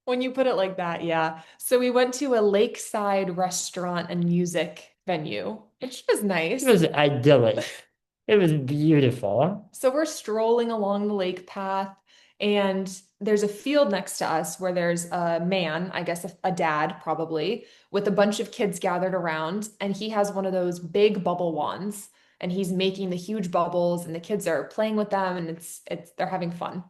When you put it like that, yeah. So we went to a lakeside restaurant and music venue, which was nice. It was idyllic. It was beautiful. So we're strolling along the lake path, and there's a field next to us where there's a man, I guess a dad probably, with a bunch of kids gathered around, and he has one of those big bubble wands, and he's making the huge bubbles, and the kids are playing with them, and they're having fun.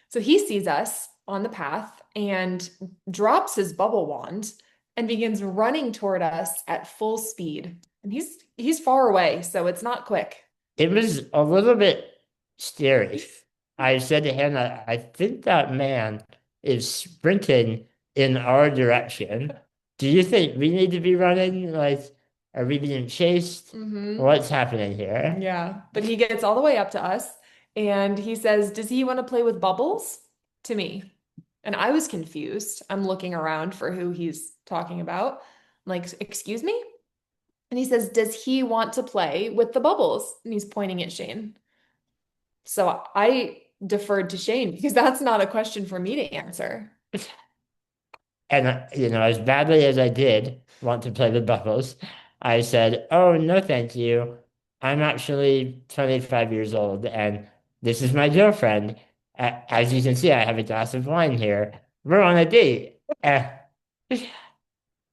So he sees us on the path and drops his bubble wand and begins running toward us at full speed. And he's far away, so it's not quick. It was a little bit scary. I said to Hannah, I think that man is sprinting in our direction. Do you think we need to be running? Like, are we being chased? Mhm. What's happening here? Yeah, but he gets all the way up to us and he says, "Does he want to play with bubbles?" to me. And I was confused. I'm looking around for who he's talking about. I'm like, "Excuse me?" And he says, "Does he want to play with the bubbles?" And he's pointing at Shane. So I deferred to Shane because that's not a question for me to answer. And, as badly as I did want to play with bubbles, I said, "Oh, no, thank you. I'm actually 25 years old and this is my girlfriend. As you can see, I have a glass of wine here. We're on a date."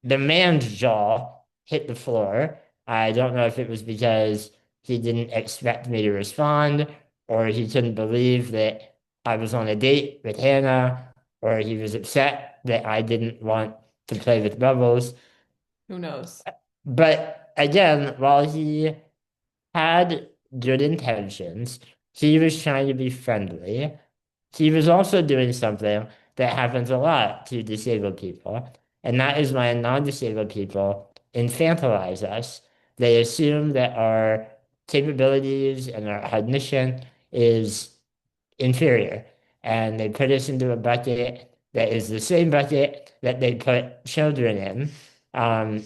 The man's jaw hit the floor. I don't know if it was because he didn't expect me to respond, or he couldn't believe that I was on a date with Hannah, or he was upset that I didn't want to play with bubbles. Who knows? But again, while he had good intentions, he was trying to be friendly. He was also doing something that happens a lot to disabled people, and that is when non-disabled people infantilize us. They assume that our capabilities and our cognition is inferior, and they put us into a bucket that is the same bucket that they put children in, and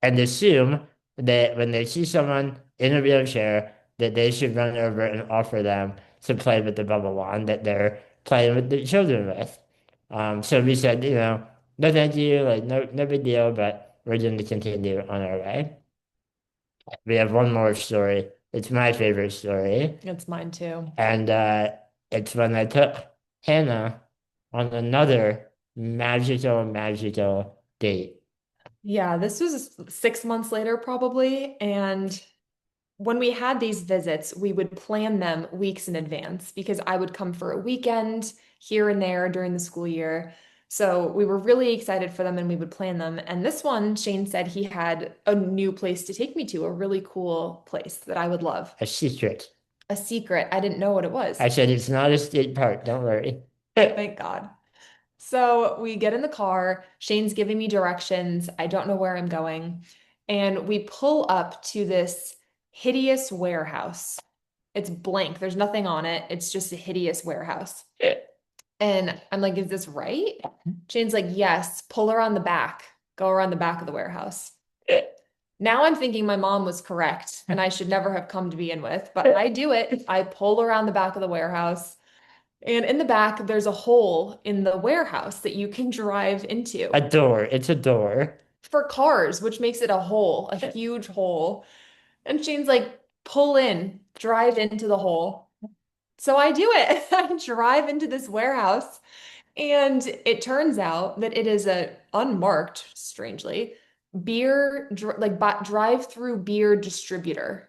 assume that when they see someone in a wheelchair, that they should run over and offer them to play with the bubble wand that they're playing with the children with. So we said, no, thank you, like no big deal, but we're going to continue on our way. We have one more story. It's my favorite story, It's mine too. and it's when I took Hannah on another magical date. Yeah, this was 6 months later, probably. And when we had these visits, we would plan them weeks in advance because I would come for a weekend here and there during the school year. So we were really excited for them and we would plan them. And this one, Shane said he had a new place to take me to, a really cool place that I would love. A secret. A secret. I didn't know what it was. I said it's not a state park, don't worry. Thank God. So we get in the car. Shane's giving me directions. I don't know where I'm going. And we pull up to this hideous warehouse. It's blank. There's nothing on it. It's just a hideous warehouse. And I'm like, is this right? Shane's like, yes, pull around the back. Go around the back of the warehouse. Now I'm thinking my mom was correct and I should never have come to begin with, but I do it. I pull around the back of the warehouse. And in the back, there's a hole in the warehouse that you can drive into A door. It's a door. for cars, which makes it a hole, a huge hole. And Shane's like, pull in, drive into the hole. So I do it. I drive into this warehouse, and it turns out that it is a unmarked, strangely, drive-through beer distributor.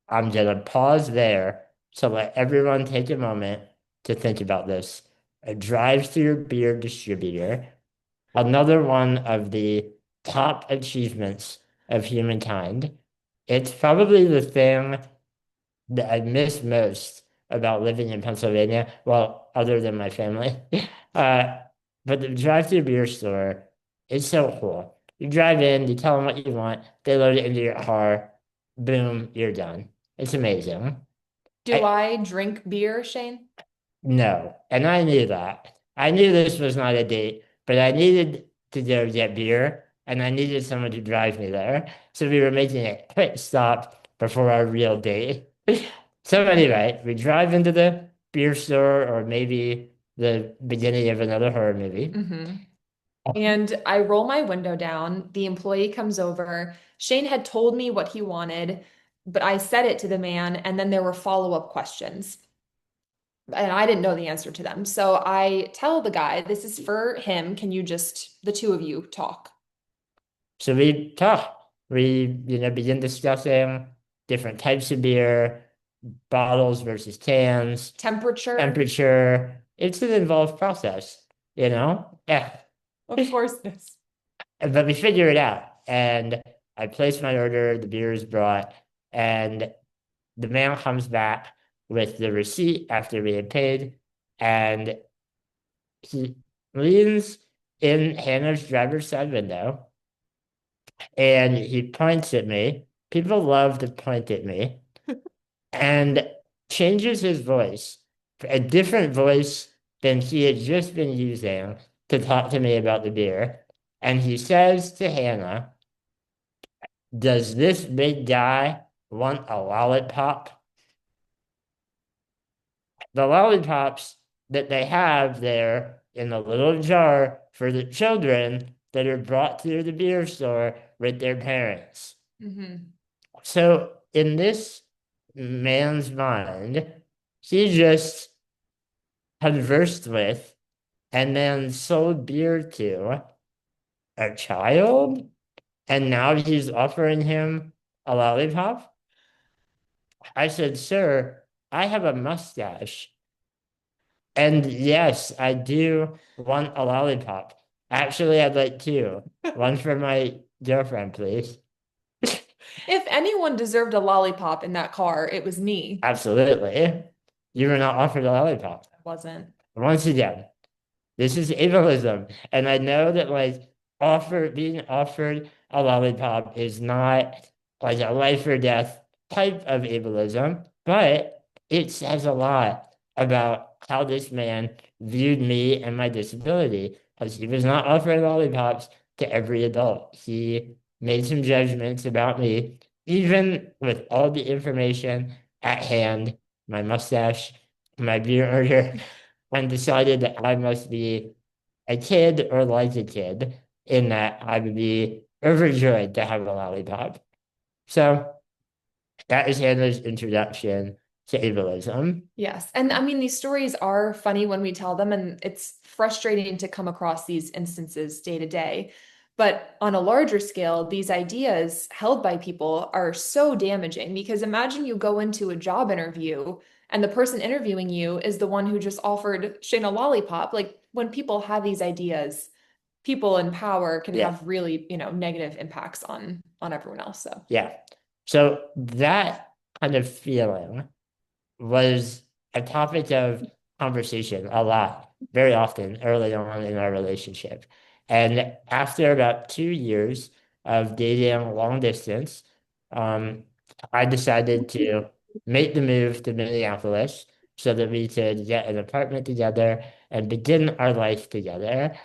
I'm gonna pause there to let everyone take a moment to think about this. A drive-through beer distributor, another one of the top achievements of humankind. It's probably the thing that I miss most about living in Pennsylvania, well, other than my family. But the drive-through beer store is so cool. You drive in, you tell them what you want, they load it into your car, boom, you're done. It's amazing. Do I drink beer, Shane? No, and I knew that. I knew this was not a date, but I needed to go get beer, and I needed someone to drive me there. So we were making a quick stop before our real date. So anyway, we drive into the beer store, or maybe the beginning of another horror movie. Mm-hmm. And I roll my window down. The employee comes over. Shane had told me what he wanted, but I said it to the man, and then there were follow-up questions. And I didn't know the answer to them. So I tell the guy, this is for him. Can you just, the two of you, talk? So we talk. We, begin discussing different types of beer, bottles versus cans, Temperature. It's an involved process, Yeah. Of course it is. But we figure it out. And I place my order, the beer is brought, and the man comes back with the receipt after we had paid, and he leans in Hannah's driver's side window and he points at me. People love to point at me. And changes his voice, a different voice than he had just been using to talk to me about the beer. And he says to Hannah, "Does this big guy want a lollipop?" The lollipops that they have there in a little jar for the children that are brought through the beer store with their parents. Mm-hmm. So in this man's mind, he just conversed with and then sold beer to a child, and now he's offering him a lollipop. I said, sir, I have a mustache. And yes, I do want a lollipop. Actually, I'd like two. One for my girlfriend, please. If anyone deserved a lollipop in that car, it was me. Absolutely. You were not offered a lollipop. I wasn't. Once again, this is ableism. And I know that being offered a lollipop is not like a life or death type of ableism, but it says a lot about how this man viewed me and my disability, because he was not offering lollipops to every adult. He made some judgments about me, even with all the information at hand, my mustache, my beer order, and decided that I must be a kid or like a kid, in that I would be overjoyed to have a lollipop. So that is Hannah's introduction to ableism. Yes. And I mean, these stories are funny when we tell them, and it's frustrating to come across these instances day to day. But on a larger scale, these ideas held by people are so damaging, because imagine you go into a job interview and the person interviewing you is the one who just offered Shane a lollipop. Like, when people have these ideas, people in power can Yeah. have really, negative impacts on everyone else. So Yeah. So that kind of feeling was a topic of conversation a lot, very often early on in our relationship. And after about 2 years of dating long distance, I decided to make the move to Minneapolis so that we could get an apartment together and begin our life together,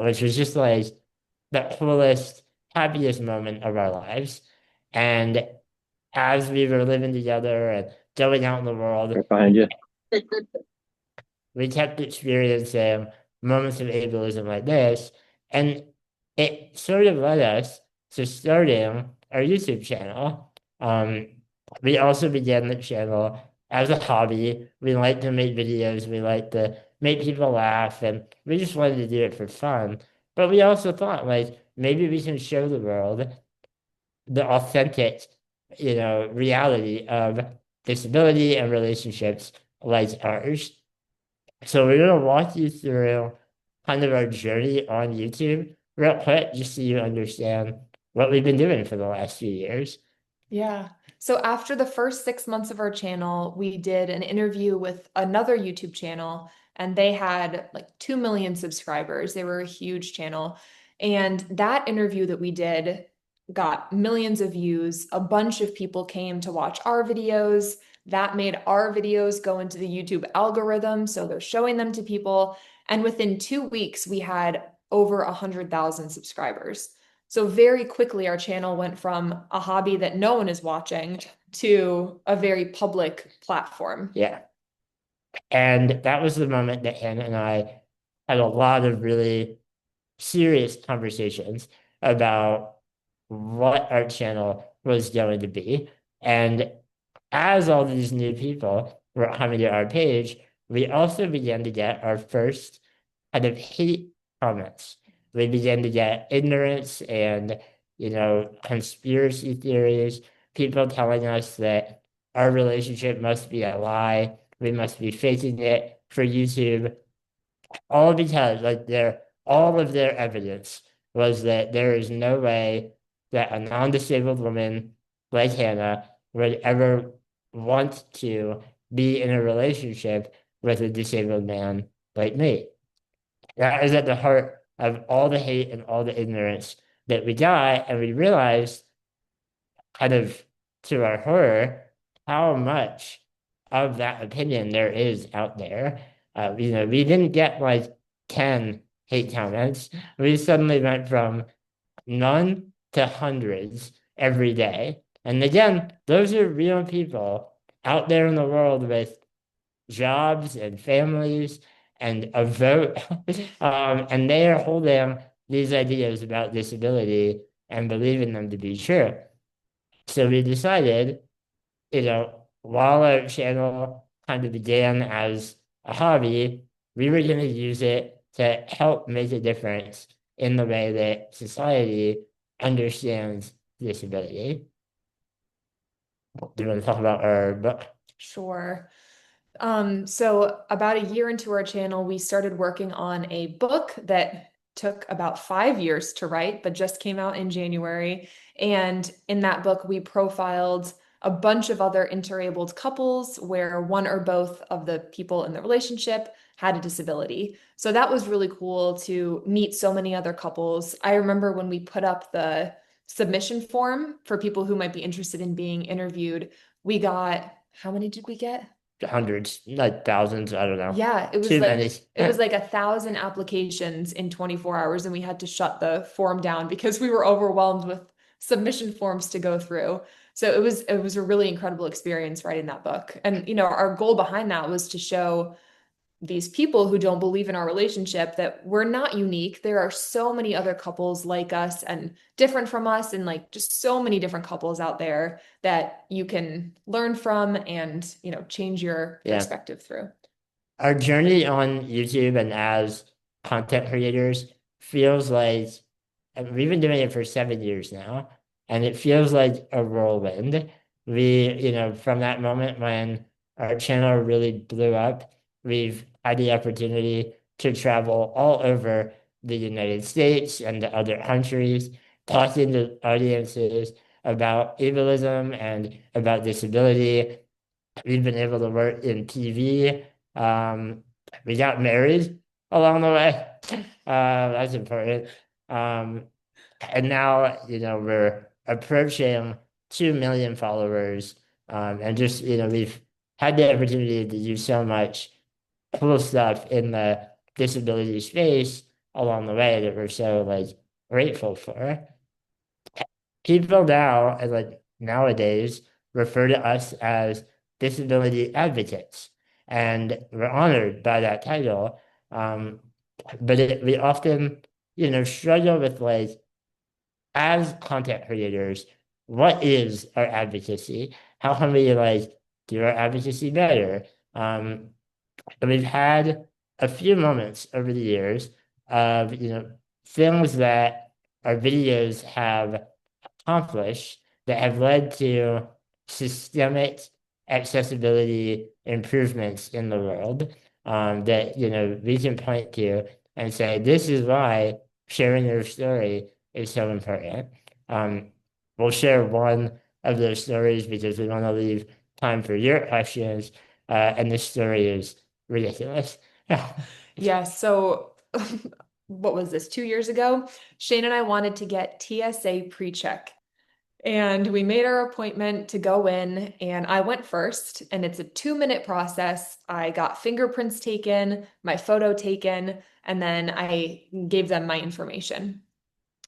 which was just like the coolest, happiest moment of our lives. And as we were living together and going out in the world, Right behind you. we kept experiencing moments of ableism like this, and it sort of led us to starting our YouTube channel. We also began the channel as a hobby. We like to make videos, we like to make people laugh, and we just wanted to do it for fun. But we also thought, maybe we can show the world the authentic, reality of disability and relationships like ours. So we're going to walk you through kind of our journey on YouTube real quick, just so you understand what we've been doing for the last few years. yeah. So after the first 6 months of our channel, we did an interview with another YouTube channel, and they had like 2 million subscribers. They were a huge channel. And that interview that we did got millions of views. A bunch of people came to watch our videos. That made our videos go into the YouTube algorithm. So they're showing them to people. And within 2 weeks, we had over 100,000 subscribers. So very quickly, our channel went from a hobby that no one is watching to a very public platform. Yeah. And that was the moment that Hannah and I had a lot of really serious conversations about what our channel was going to be. And as all these new people were coming to our page, we also began to get our first kind of hate comments. We began to get ignorance and, conspiracy theories, people telling us that our relationship must be a lie, we must be faking it for YouTube, all because all of their evidence was that there is no way that a non-disabled woman like Hannah would ever want to be in a relationship with a disabled man like me. That is at the heart of all the hate and all the ignorance that we got, and we realized, kind of to our horror, how much of that opinion there is out there. We didn't get 10 hate comments. We suddenly went from none to hundreds every day. And again, those are real people out there in the world with jobs and families and a vote. And they are holding these ideas about disability and believing them to be true. So we decided, while our channel kind of began as a hobby, we were going to use it to help make a difference in the way that society understands disability. Do you want to talk about our book? Sure. So about a year into our channel, we started working on a book that took about 5 years to write, but just came out in January. And in that book, we profiled a bunch of other interabled couples where one or both of the people in the relationship had a disability. So that was really cool to meet so many other couples. I remember when we put up the submission form for people who might be interested in being interviewed, we got, how many did we get? Hundreds, like thousands, I don't know. Yeah, it was Too like many. it was like 1,000 applications in 24 hours, and we had to shut the form down because we were overwhelmed with submission forms to go through. So it was a really incredible experience writing that book. And our goal behind that was to show these people who don't believe in our relationship that we're not unique. There are so many other couples like us and different from us, and like just so many different couples out there that you can learn from and, change your Yeah. perspective through. Our journey on YouTube and as content creators feels like we've been doing it for 7 years now, and it feels like a whirlwind. We, from that moment when our channel really blew up, we've had the opportunity to travel all over the United States and to other countries, talking to audiences about ableism and about disability. We've been able to work in TV. We got married along the way. That's important. And now, we're approaching 2 million followers. And just, we've had the opportunity to do so much cool stuff in the disability space along the way that we're so grateful for. People now, nowadays, refer to us as disability advocates, and we're honored by that title. But we often, struggle with as content creators, what is our advocacy? How can we do our advocacy better? And we've had a few moments over the years of things that our videos have accomplished that have led to systemic accessibility improvements in the world, that we can point to and say, this is why sharing your story is so important. We'll share one of those stories because we want to leave time for your questions, and this story is ridiculous. Yeah, so what was this, 2 years ago? Shane and I wanted to get TSA pre-check. And we made our appointment to go in, and I went first, and it's a 2-minute process. I got fingerprints taken, my photo taken, and then I gave them my information.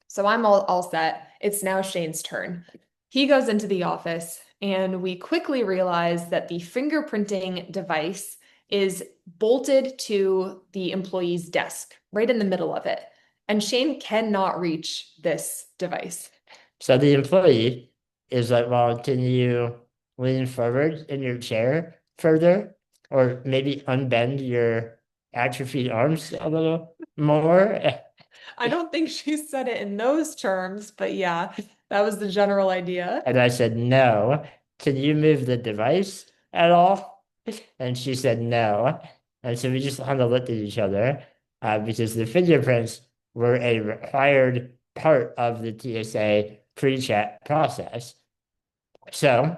So I'm all set. It's now Shane's turn. He goes into the office, and we quickly realize that the fingerprinting device is bolted to the employee's desk, right in the middle of it. And Shane cannot reach this device. So the employee is like, well, can you lean forward in your chair further, or maybe unbend your atrophied arms a little more? I don't think she said it in those terms, but yeah, that was the general idea. And I said, no. Can you move the device at all? And she said, no. And so we just kind of looked at each other, because the fingerprints were a required part of the TSA pre-check process. So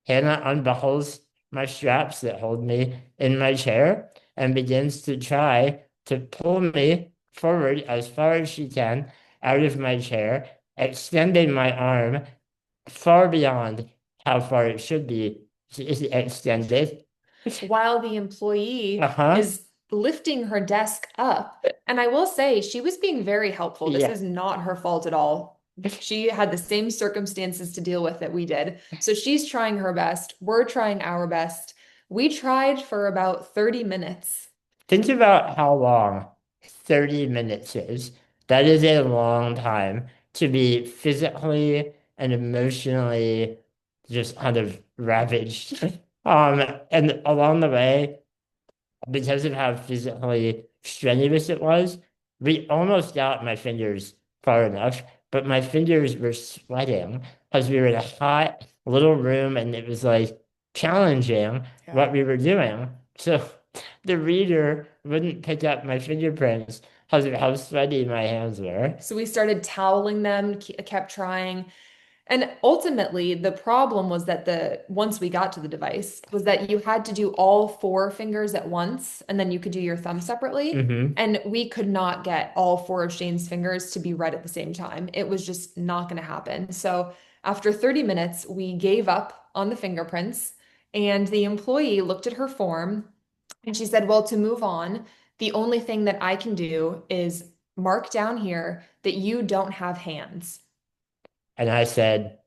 Hannah unbuckles my straps that hold me in my chair and begins to try to pull me forward as far as she can out of my chair, extending my arm far beyond how far it should be extended. While the employee is lifting her desk up. And I will say, she was being very helpful. This is not her fault at all. She had the same circumstances to deal with that we did. So she's trying her best. We're trying our best. We tried for about 30 minutes. think about how long 30 minutes is. That is a long time to be physically and emotionally just kind of ravaged. And along the way, because of how physically strenuous it was, we almost got my fingers far enough, but my fingers were sweating because we were in a hot little room and it was like challenging what we were doing. So the reader wouldn't pick up my fingerprints because of how sweaty my hands were. So we started toweling them, kept trying. And ultimately, the problem was that once we got to the device, was that you had to do all four fingers at once, and then you could do your thumb separately. Mhm. And we could not get all four of Shane's fingers to be read at the same time. It was just not going to happen. So after 30 minutes, we gave up on the fingerprints, and the employee looked at her form and she said, well, to move on, the only thing that I can do is mark down here that you don't have hands. And I said,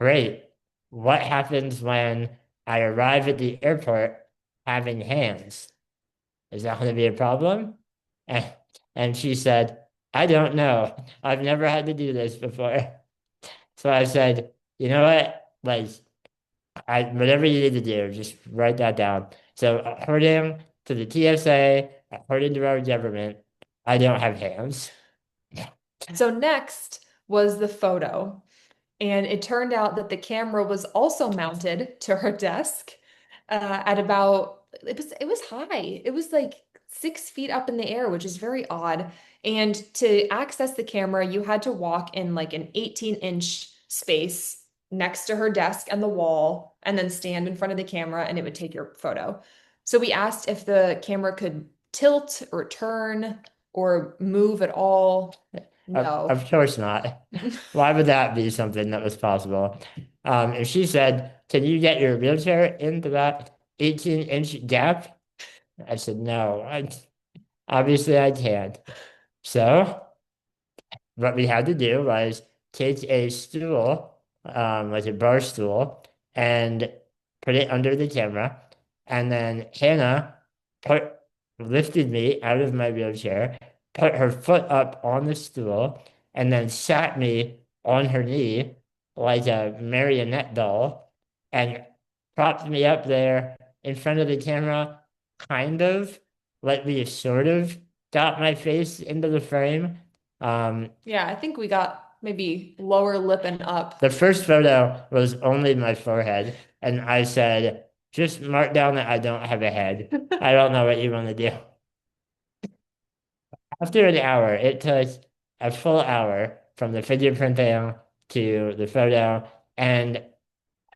great. What happens when I arrive at the airport having hands? Is that going to be a problem? And she said, I don't know. I've never had to do this before. So I said, you know what? Like, whatever you need to do, just write that down. So according to the TSA, according to our government, I don't have hands. So next was the photo. And it turned out that the camera was also mounted to her desk at about, it was high. It was like 6 feet up in the air, which is very odd. And to access the camera, you had to walk in like an 18-inch space next to her desk and the wall, and then stand in front of the camera and it would take your photo. So we asked if the camera could tilt or turn or move at all. No. Of course not. Why would that be something that was possible? And she said, can you get your wheelchair into that 18-inch gap? I said, no, obviously I can't. So what we had to do was take a stool, like a bar stool, and put it under the camera. And then Hannah lifted me out of my wheelchair, put her foot up on the stool, and then sat me on her knee like a marionette doll and propped me up there in front of the camera, kind of like we sort of got my face into the frame. Yeah, I think we got maybe lower lip and up. The first photo was only my forehead, and I said, just mark down that I don't have a head. I don't know what you want to do. After an hour, it took a full hour from the fingerprinting to the photo. And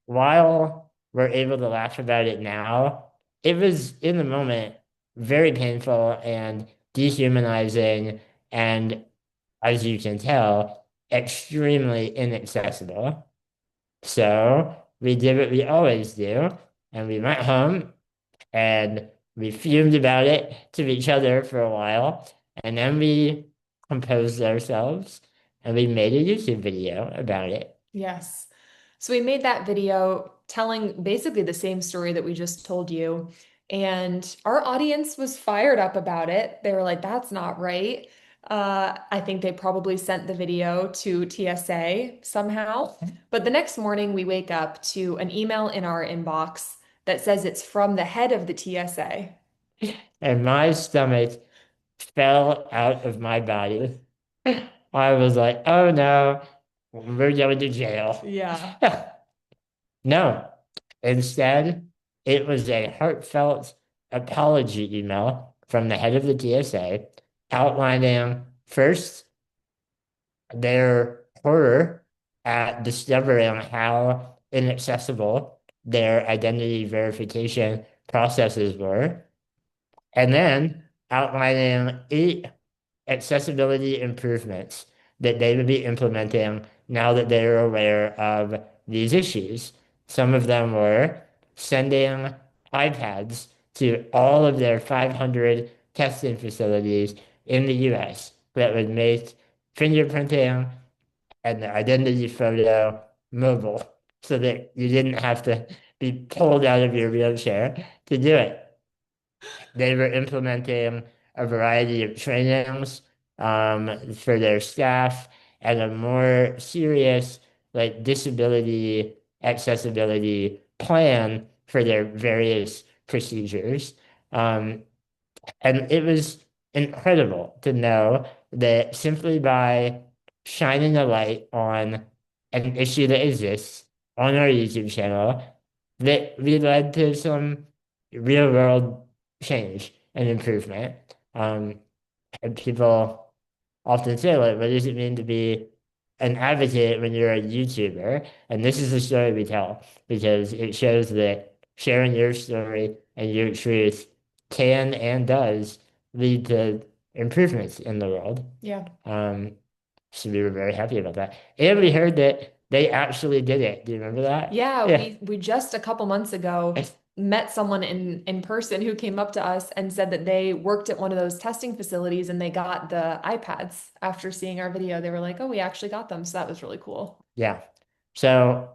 while we're able to laugh about it now, it was in the moment very painful and dehumanizing, and as you can tell, extremely inaccessible. So we did what we always do, and we went home and we fumed about it to each other for a while, and then we composed ourselves and we made a YouTube video about it. Yes. So we made that video telling basically the same story that we just told you. And our audience was fired up about it. They were like, that's not right. I think they probably sent the video to TSA somehow. But the next morning, we wake up to an email in our inbox that says it's from the head of the TSA. And my stomach fell out of my body. I was like, oh no, we're going to jail. Yeah. No, instead, it was a heartfelt apology email from the head of the TSA outlining first their horror at discovering how inaccessible their identity verification processes were, and then outlining 8 accessibility improvements that they would be implementing now that they're aware of these issues. Some of them were sending iPads to all of their 500 testing facilities in the US that would make fingerprinting and the identity photo mobile so that you didn't have to be pulled out of your wheelchair to do it. They were implementing a variety of trainings for their staff and a more serious like disability accessibility plan for their various procedures. Um, and it was incredible to know that simply by shining a light on an issue that exists on our YouTube channel, that we led to some real world change and improvement. And people often say, like, what does it mean to be an advocate when you're a YouTuber? And this is the story we tell because it shows that sharing your story and your truth can and does lead to improvements in the world. Yeah. So we were very happy about that. And we heard that they actually did it. Do you remember that? Yeah, we just a couple months ago met someone in person who came up to us and said that they worked at one of those testing facilities and they got the iPads after seeing our video. They were like, "Oh, we actually got them." So that was really cool. Yeah. So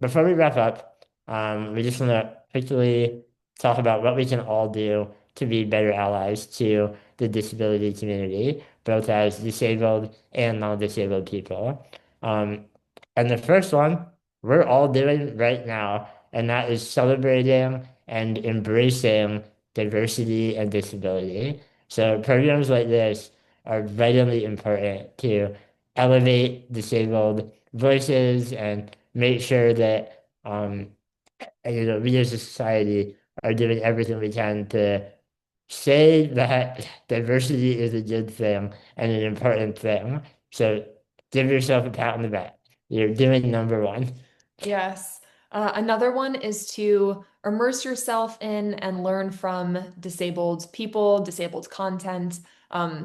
before we wrap up, we just want to quickly talk about what we can all do to be better allies to the disability community, both as disabled and non-disabled people. And the first one we're all doing right now, and that is celebrating and embracing diversity and disability. So programs like this are vitally important to elevate disabled voices and make sure that we as a society are doing everything we can to say that diversity is a good thing and an important thing. So give yourself a pat on the back. You're doing number one. Yes. Another one is to immerse yourself in and learn from disabled people, disabled content.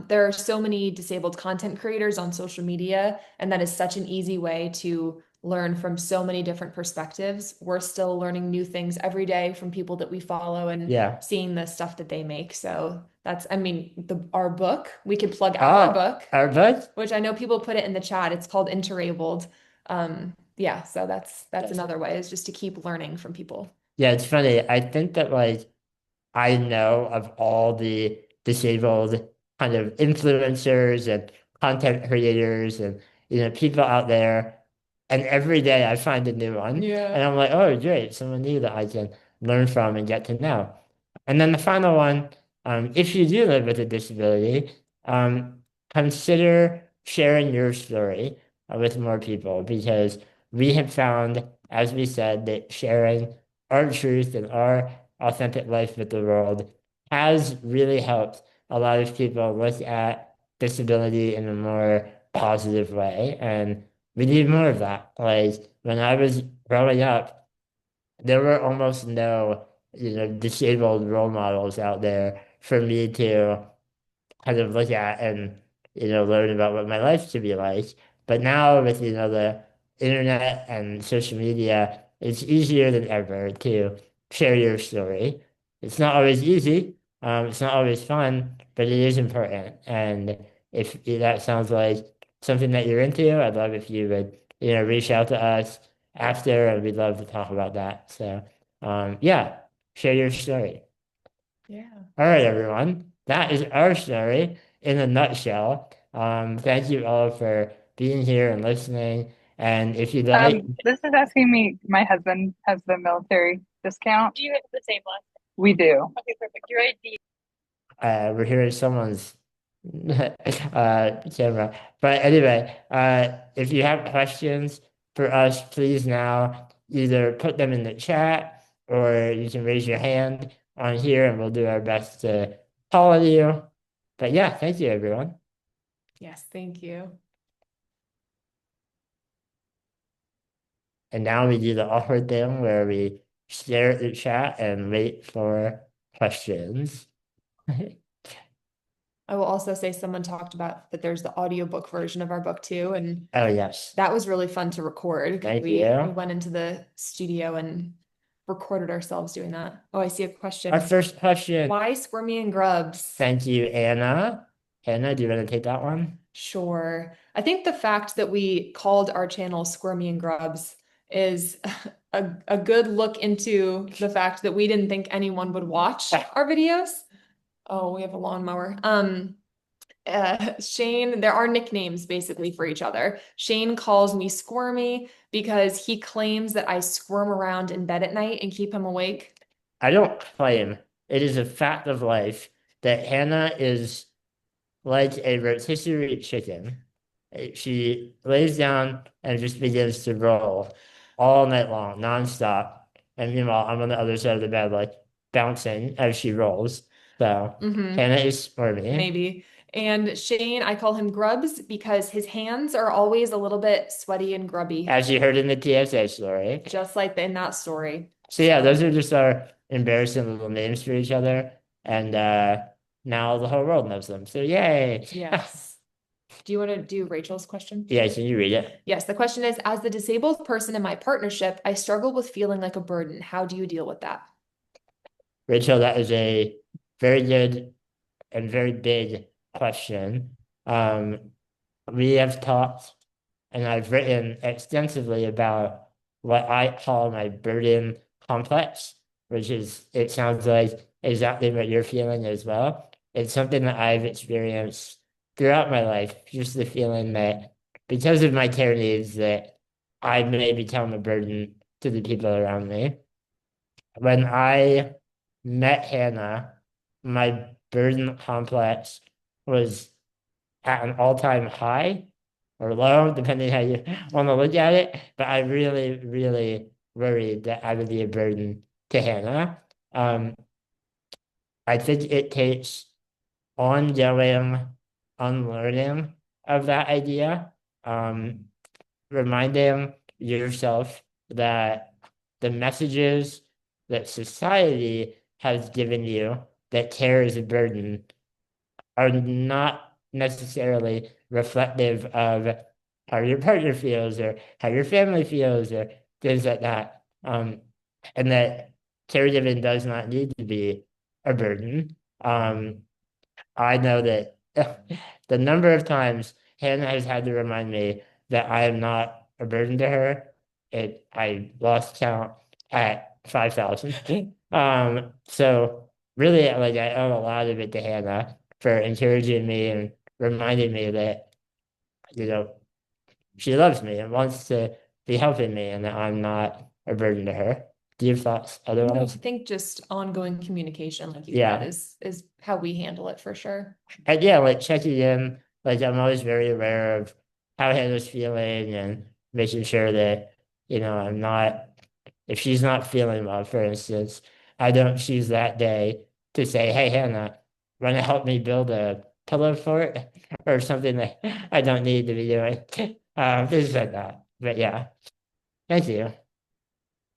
There are so many disabled content creators on social media, and that is such an easy way to learn from so many different perspectives. We're still learning new things every day from people that we follow and seeing the stuff that they make. So that's, I mean, our book, we could plug our book, which I know people put it in the chat. It's called Interabled. Yeah, so that's another way, is just to keep learning from people. Yeah, it's funny. I think that like I know of all the disabled kind of influencers and content creators and people out there, and every day I find a new one. Yeah. And I'm like, oh great, someone new that I can learn from and get to know. And then the final one, if you do live with a disability, consider sharing your story with more people, because we have found, as we said, that sharing our truth and our authentic life with the world has really helped a lot of people look at disability in a more positive way. And we need more of that. Like when I was growing up, there were almost no, disabled role models out there for me to kind of look at and, learn about what my life should be like. But now with, the internet and social media, it's easier than ever to share your story. It's not always easy. It's not always fun, but it is important. And if that sounds like something that you're into, I'd love if you would, reach out to us after, and we'd love to talk about that. So, yeah, share your story. Yeah. All right, everyone. That is our story in a nutshell. Thank you all for being here and listening. And if you'd like, this is asking me, my husband has the military discount. Do you have the same one? We do. Okay, perfect. Your ID. we're hearing someone's camera. But anyway, if you have questions for us, please now either put them in the chat or you can raise your hand on here and we'll do our best to call on you. But yeah, thank you, everyone. Yes, thank you. And now we do the awkward thing where we stare at the chat and wait for questions. I will also say someone talked about that there's the audiobook version of our book too. And oh, yes, that was really fun to record. Thank we you. went into the studio and recorded ourselves doing that. Oh, I see a question. Our first question. Why Squirmy and Grubs? Thank you, Anna. Anna, do you want to take that one? Sure. I think the fact that we called our channel Squirmy and Grubs is a good look into the fact that we didn't think anyone would watch our videos. Oh, we have a lawnmower. Shane, there are nicknames basically for each other. Shane calls me Squirmy because he claims that I squirm around in bed at night and keep him awake. I don't claim. It is a fact of life that Hannah is like a rotisserie chicken. She lays down and just begins to roll all night long, nonstop. And meanwhile, I'm on the other side of the bed, like bouncing as she rolls. So Hannah is squirmy. Maybe. And Shane, I call him Grubs because his hands are always a little bit sweaty and grubby, As you heard in the TSA story. just like in that story. So yeah, those are just our embarrassing little names for each other. And now the whole world knows them. So yay. Yes. Do you want to do Rachel's question? Yeah, can you read it? Yes, the question is, as the disabled person in my partnership, I struggle with feeling like a burden. How do you deal with that? Rachel, that is a very good and very big question. We have talked and I've written extensively about what I call my burden complex, which is, it sounds like exactly what you're feeling as well. It's something that I've experienced throughout my life, just the feeling that because of my care needs that I may become a burden to the people around me. When I met Hannah, my burden complex was at an all-time high or low, depending how you want to look at it. But I really, really worried that I would be a burden to Hannah. I think it takes ongoing unlearning of that idea, reminding yourself that the messages that society has given you that care is a burden are not necessarily reflective of how your partner feels or how your family feels or things like that. And that caregiving does not need to be a burden. I know that the number of times Hannah has had to remind me that I am not a burden to her, I lost count at 5,000. So really, like I owe a lot of it to Hannah for encouraging me and reminding me that, she loves me and wants to be helping me and that I'm not a burden to her. Do you have thoughts I otherwise? think just ongoing communication, like you Yeah. said, is how we handle it for sure. And yeah, like checking in, like I'm always very aware of how Hannah's feeling and making sure that, I'm not, if she's not feeling well, for instance, I don't choose that day to say, hey, Hannah, want to help me build a pillow fort or something that I don't need to be doing. Things like that. But yeah, thank you.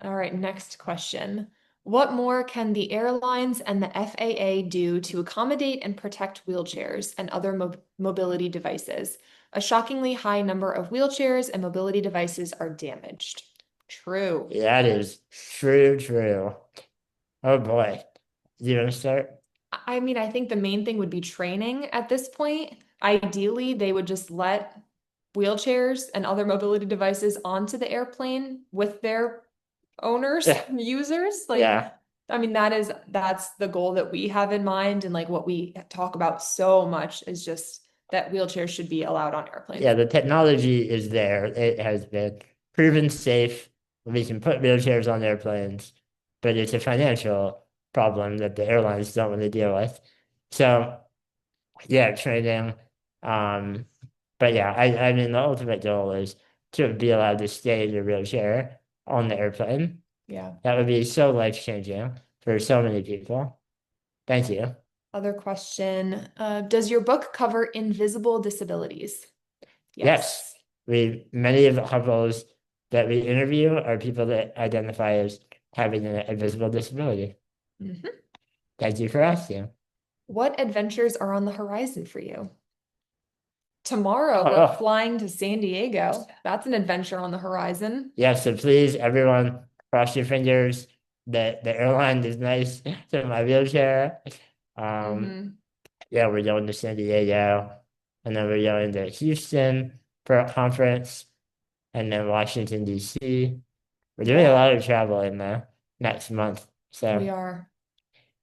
All right, next question. What more can the airlines and the FAA do to accommodate and protect wheelchairs and other mobility devices? A shockingly high number of wheelchairs and mobility devices are damaged. True. That is true. Oh boy. Do you want to start? I mean, I think the main thing would be training at this point. Ideally, they would just let wheelchairs and other mobility devices onto the airplane with their owners, users. Like, Yeah. I mean, that's the goal that we have in mind, and like what we talk about so much is just that wheelchairs should be allowed on airplanes. Yeah, the technology is there. It has been proven safe. We can put wheelchairs on airplanes, but it's a financial problem that the airlines don't want to deal with. So yeah, training. But yeah, I mean the ultimate goal is to be allowed to stay in your wheelchair on the airplane. Yeah. That would be so life-changing for so many people. Thank you. Other question. Does your book cover invisible disabilities? Yes. Many of the couples that we interview are people that identify as having an invisible disability. Mhm. Thank you for asking. What adventures are on the horizon for you? Tomorrow, we're flying to San Diego. That's an adventure on the horizon. Yeah, so please, everyone, cross your fingers that the airline is nice to my wheelchair. Yeah, we're going to San Diego, and then we're going to Houston for a conference, and then Washington, D.C. We're doing a lot of travel in the next month. So We are.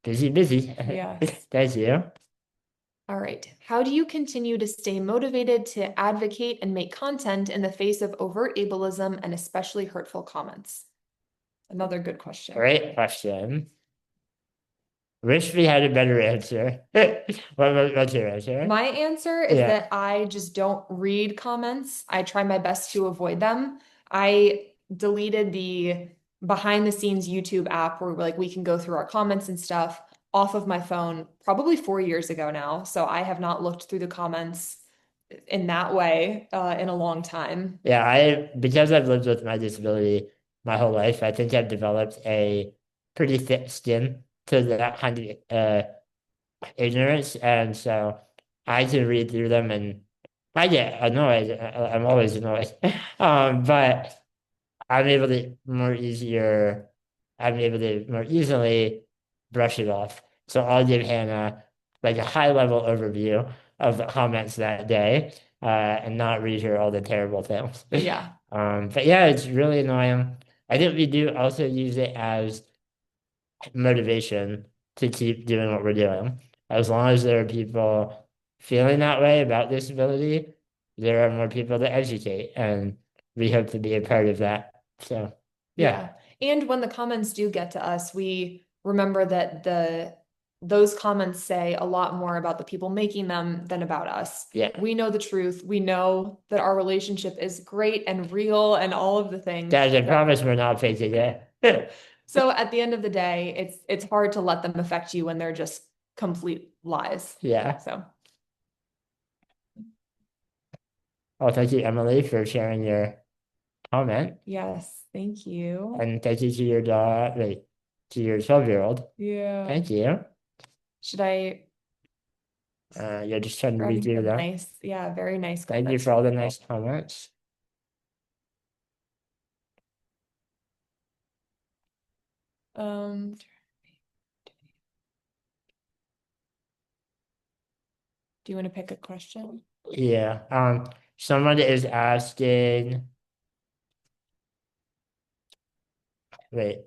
Busy, busy. Yes. Thank you. All right. How do you continue to stay motivated to advocate and make content in the face of overt ableism and especially hurtful comments? Another good question. Great question. Wish we had a better answer. What's your answer? My answer is Yeah. that I just don't read comments. I try my best to avoid them. I deleted the behind the scenes YouTube app where like we can go through our comments and stuff off of my phone probably 4 years ago now. So I have not looked through the comments in that way in a long time. Yeah, because I've lived with my disability my whole life, I think I've developed a pretty thick skin to that kind of ignorance, and so I can read through them, and I get annoyed. I'm always annoyed, but I'm able to more easily brush it off. So I'll give Hannah like a high level overview of the comments that day, and not read her all the terrible things. Yeah. But yeah, it's really annoying. I think we do also use it as motivation to keep doing what we're doing. As long as there are people feeling that way about disability, there are more people to educate, and we hope to be a part of that. So, yeah. And when the comments do get to us, we remember that those comments say a lot more about the people making them than about us. Yeah. We know the truth. We know that our relationship is great and real and all of the things. Guys, I promise we're not faking it. So at the end of the day, it's hard to let them affect you when they're just complete lies. Yeah. So Oh, thank you, Emily, for sharing your comment. yes, thank you. And thank you to your daughter, to your 12-year-old. Yeah. Thank you. Should I You're just trying to try to read through give them. nice, yeah, very nice Thank you comments. for all the nice comments. Do you want to pick a question? Yeah. Someone is asking. Wait,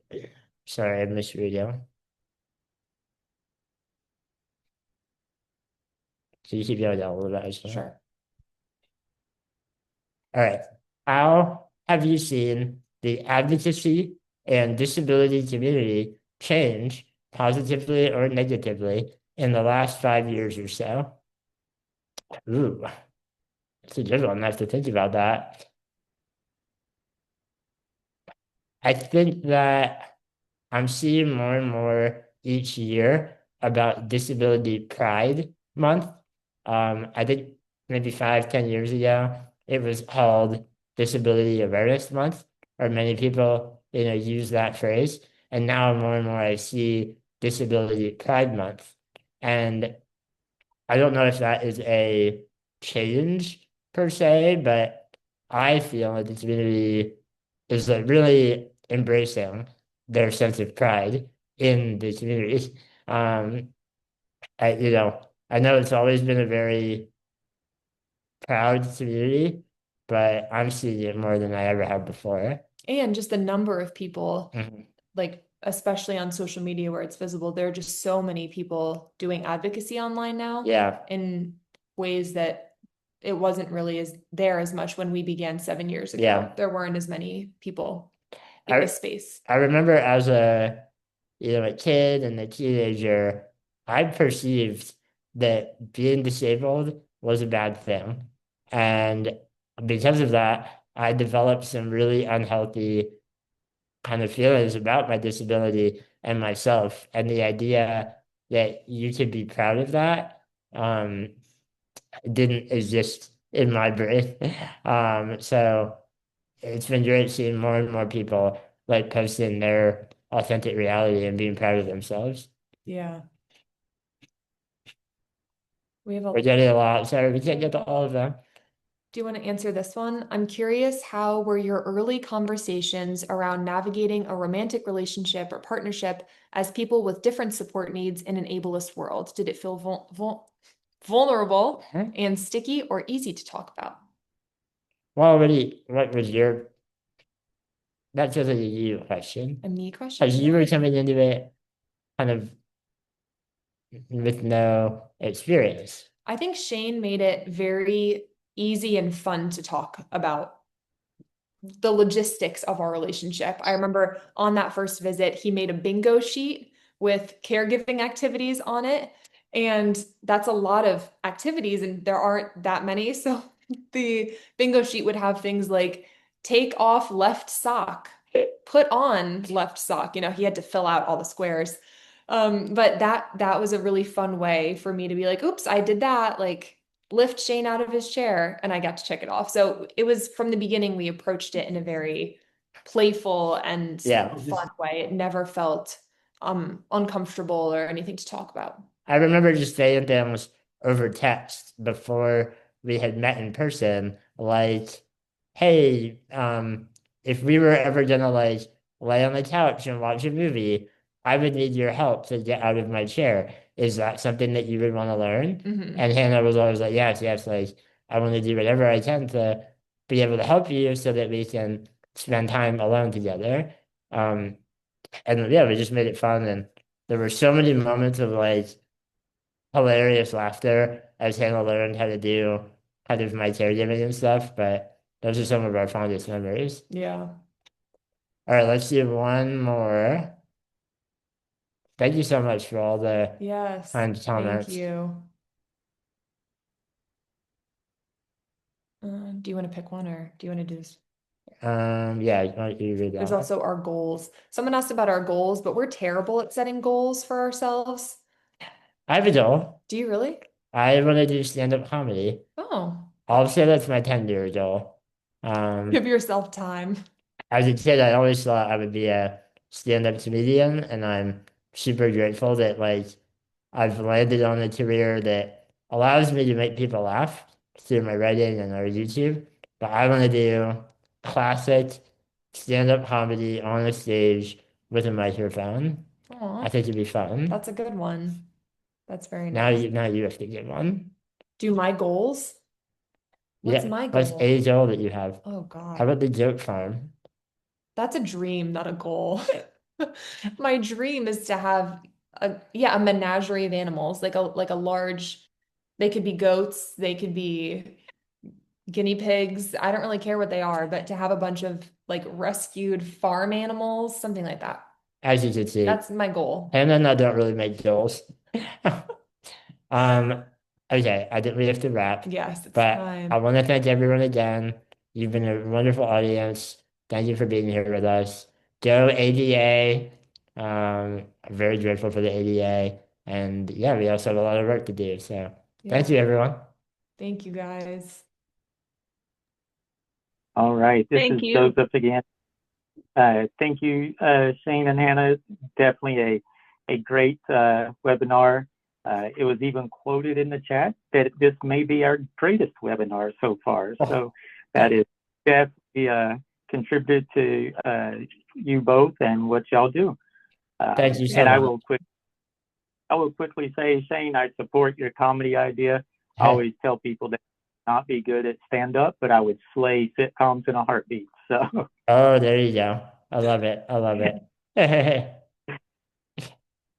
sorry, I missed reading. Can you keep going down a little bit? Sure. All right. How have you seen the advocacy and disability community change positively or negatively in the last 5 years or so? Ooh, that's a good one. I have to think about that. I think that I'm seeing more and more each year about Disability Pride Month. I think maybe 5-10 years ago, it was called Disability Awareness Month, or many people, use that phrase. And now more and more I see Disability Pride Month. And I don't know if that is a change per se, but I feel like the community is like really embracing their sense of pride in the community. I know it's always been a very proud community, but I'm seeing it more than I ever have before. And just the number of people, Mhm. like especially on social media where it's visible, there are just so many people doing advocacy online now. Yeah. In ways that it wasn't really as much when we began 7 years ago. Yeah. There weren't as many people in this space. I remember as a kid and a teenager, I perceived that being disabled was a bad thing. And because of that, I developed some really unhealthy kind of feelings about my disability and myself. And the idea that you could be proud of that didn't exist in my brain. So it's been great seeing more and more people like posting their authentic reality and being proud of themselves. Yeah. We're getting a lot. Sorry, we can't get to all of them. Do you want to answer this one? I'm curious, how were your early conversations around navigating a romantic relationship or partnership as people with different support needs in an ableist world? Did it feel vulnerable and sticky or easy to talk about? Well, what was that's just a you question. A me question? As you were coming into it kind of with no experience. I think Shane made it very easy and fun to talk about the logistics of our relationship. I remember on that first visit, he made a bingo sheet with caregiving activities on it. And that's a lot of activities, and there aren't that many. So the bingo sheet would have things like take off left sock, put on left sock. You know, he had to fill out all the squares. But that was a really fun way for me to be like, oops, I did that. Like, lift Shane out of his chair, and I got to check it off. So it was from the beginning, we approached it in a very playful and fun way. It never felt uncomfortable or anything to talk about. I remember just saying things over text before we had met in person, like, hey, if we were ever gonna like lay on the couch and watch a movie, I would need your help to get out of my chair. Is that something that you would want to learn? Mhm. And Hannah was always like, yes, like I want to do whatever I can to be able to help you so that we can spend time alone together. And yeah, we just made it fun, and there were so many moments of like hilarious laughter as Hannah learned how to do kind of my caregiving and stuff, but those are some of our fondest memories. Yeah. All right, let's do one more. Thank you so much for all the Yes. kind comments. Thank you. Do you want to pick one, or do you want to do this? Yeah, why don't you read that There's one? also our goals. Someone asked about our goals, but we're terrible at setting goals for ourselves. I have a goal. Do you really? I want to do stand-up comedy. Oh, I'll say that's my 10-year goal. give yourself time. As a kid, I always thought I would be a stand-up comedian, and I'm super grateful that like I've landed on a career that allows me to make people laugh through my writing and our YouTube. But I want to do classic stand-up comedy on a stage with a microphone. Aw, I think it'd be fun. that's a good one. That's very Now nice. you have to give one. Do my goals? What's my What's goal? a goal that you have? Oh How God, about the joke farm? that's a dream, not a goal. My dream is to have a menagerie of animals, like a large, they could be goats, they could be guinea pigs. I don't really care what they are, but to have a bunch of like rescued farm animals, something like that. As you can see, That's my goal. Hannah and I don't really make goals. Okay, I think we have to wrap. Yes, it's But time. I want to thank everyone again. You've been a wonderful audience. Thank you for being here with us. Go ADA. I'm very grateful for the ADA. And yeah, we also have a lot of work to do. So thank Yeah. you, everyone. Thank you, guys. All right, this Thank is you. Joseph again. Thank you, Shane and Hannah. Definitely a great webinar. It was even quoted in the chat that this may be our greatest webinar so far. So that is definitely contributed to you both and what y'all do. Thank you so and much. I will quickly say, Shane, I support your comedy idea. I always tell people that not be good at stand-up, but I would slay sitcoms in a heartbeat. So. Oh, there you go. I love it. I love it.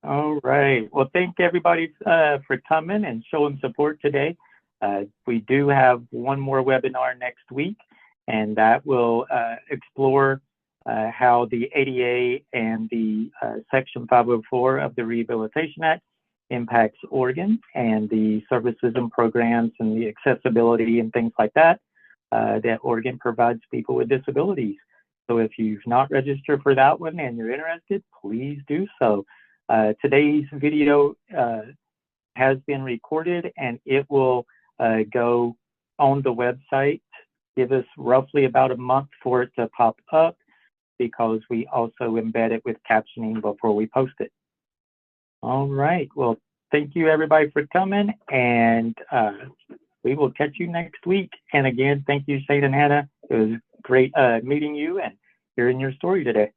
All right. Well, thank everybody for coming and showing support today. We do have one more webinar next week, and that will explore how the ADA and the Section 504 of the Rehabilitation Act impacts Oregon and the services and programs and the accessibility and things like that that Oregon provides people with disabilities. So if you've not registered for that one and you're interested, please do so. Today's video has been recorded and it will go on the website. Give us roughly about a month for it to pop up because we also embed it with captioning before we post it. All right, well, thank you everybody for coming, and we will catch you next week. And again, thank you, Shane and Hannah. It was great meeting you and hearing your story today.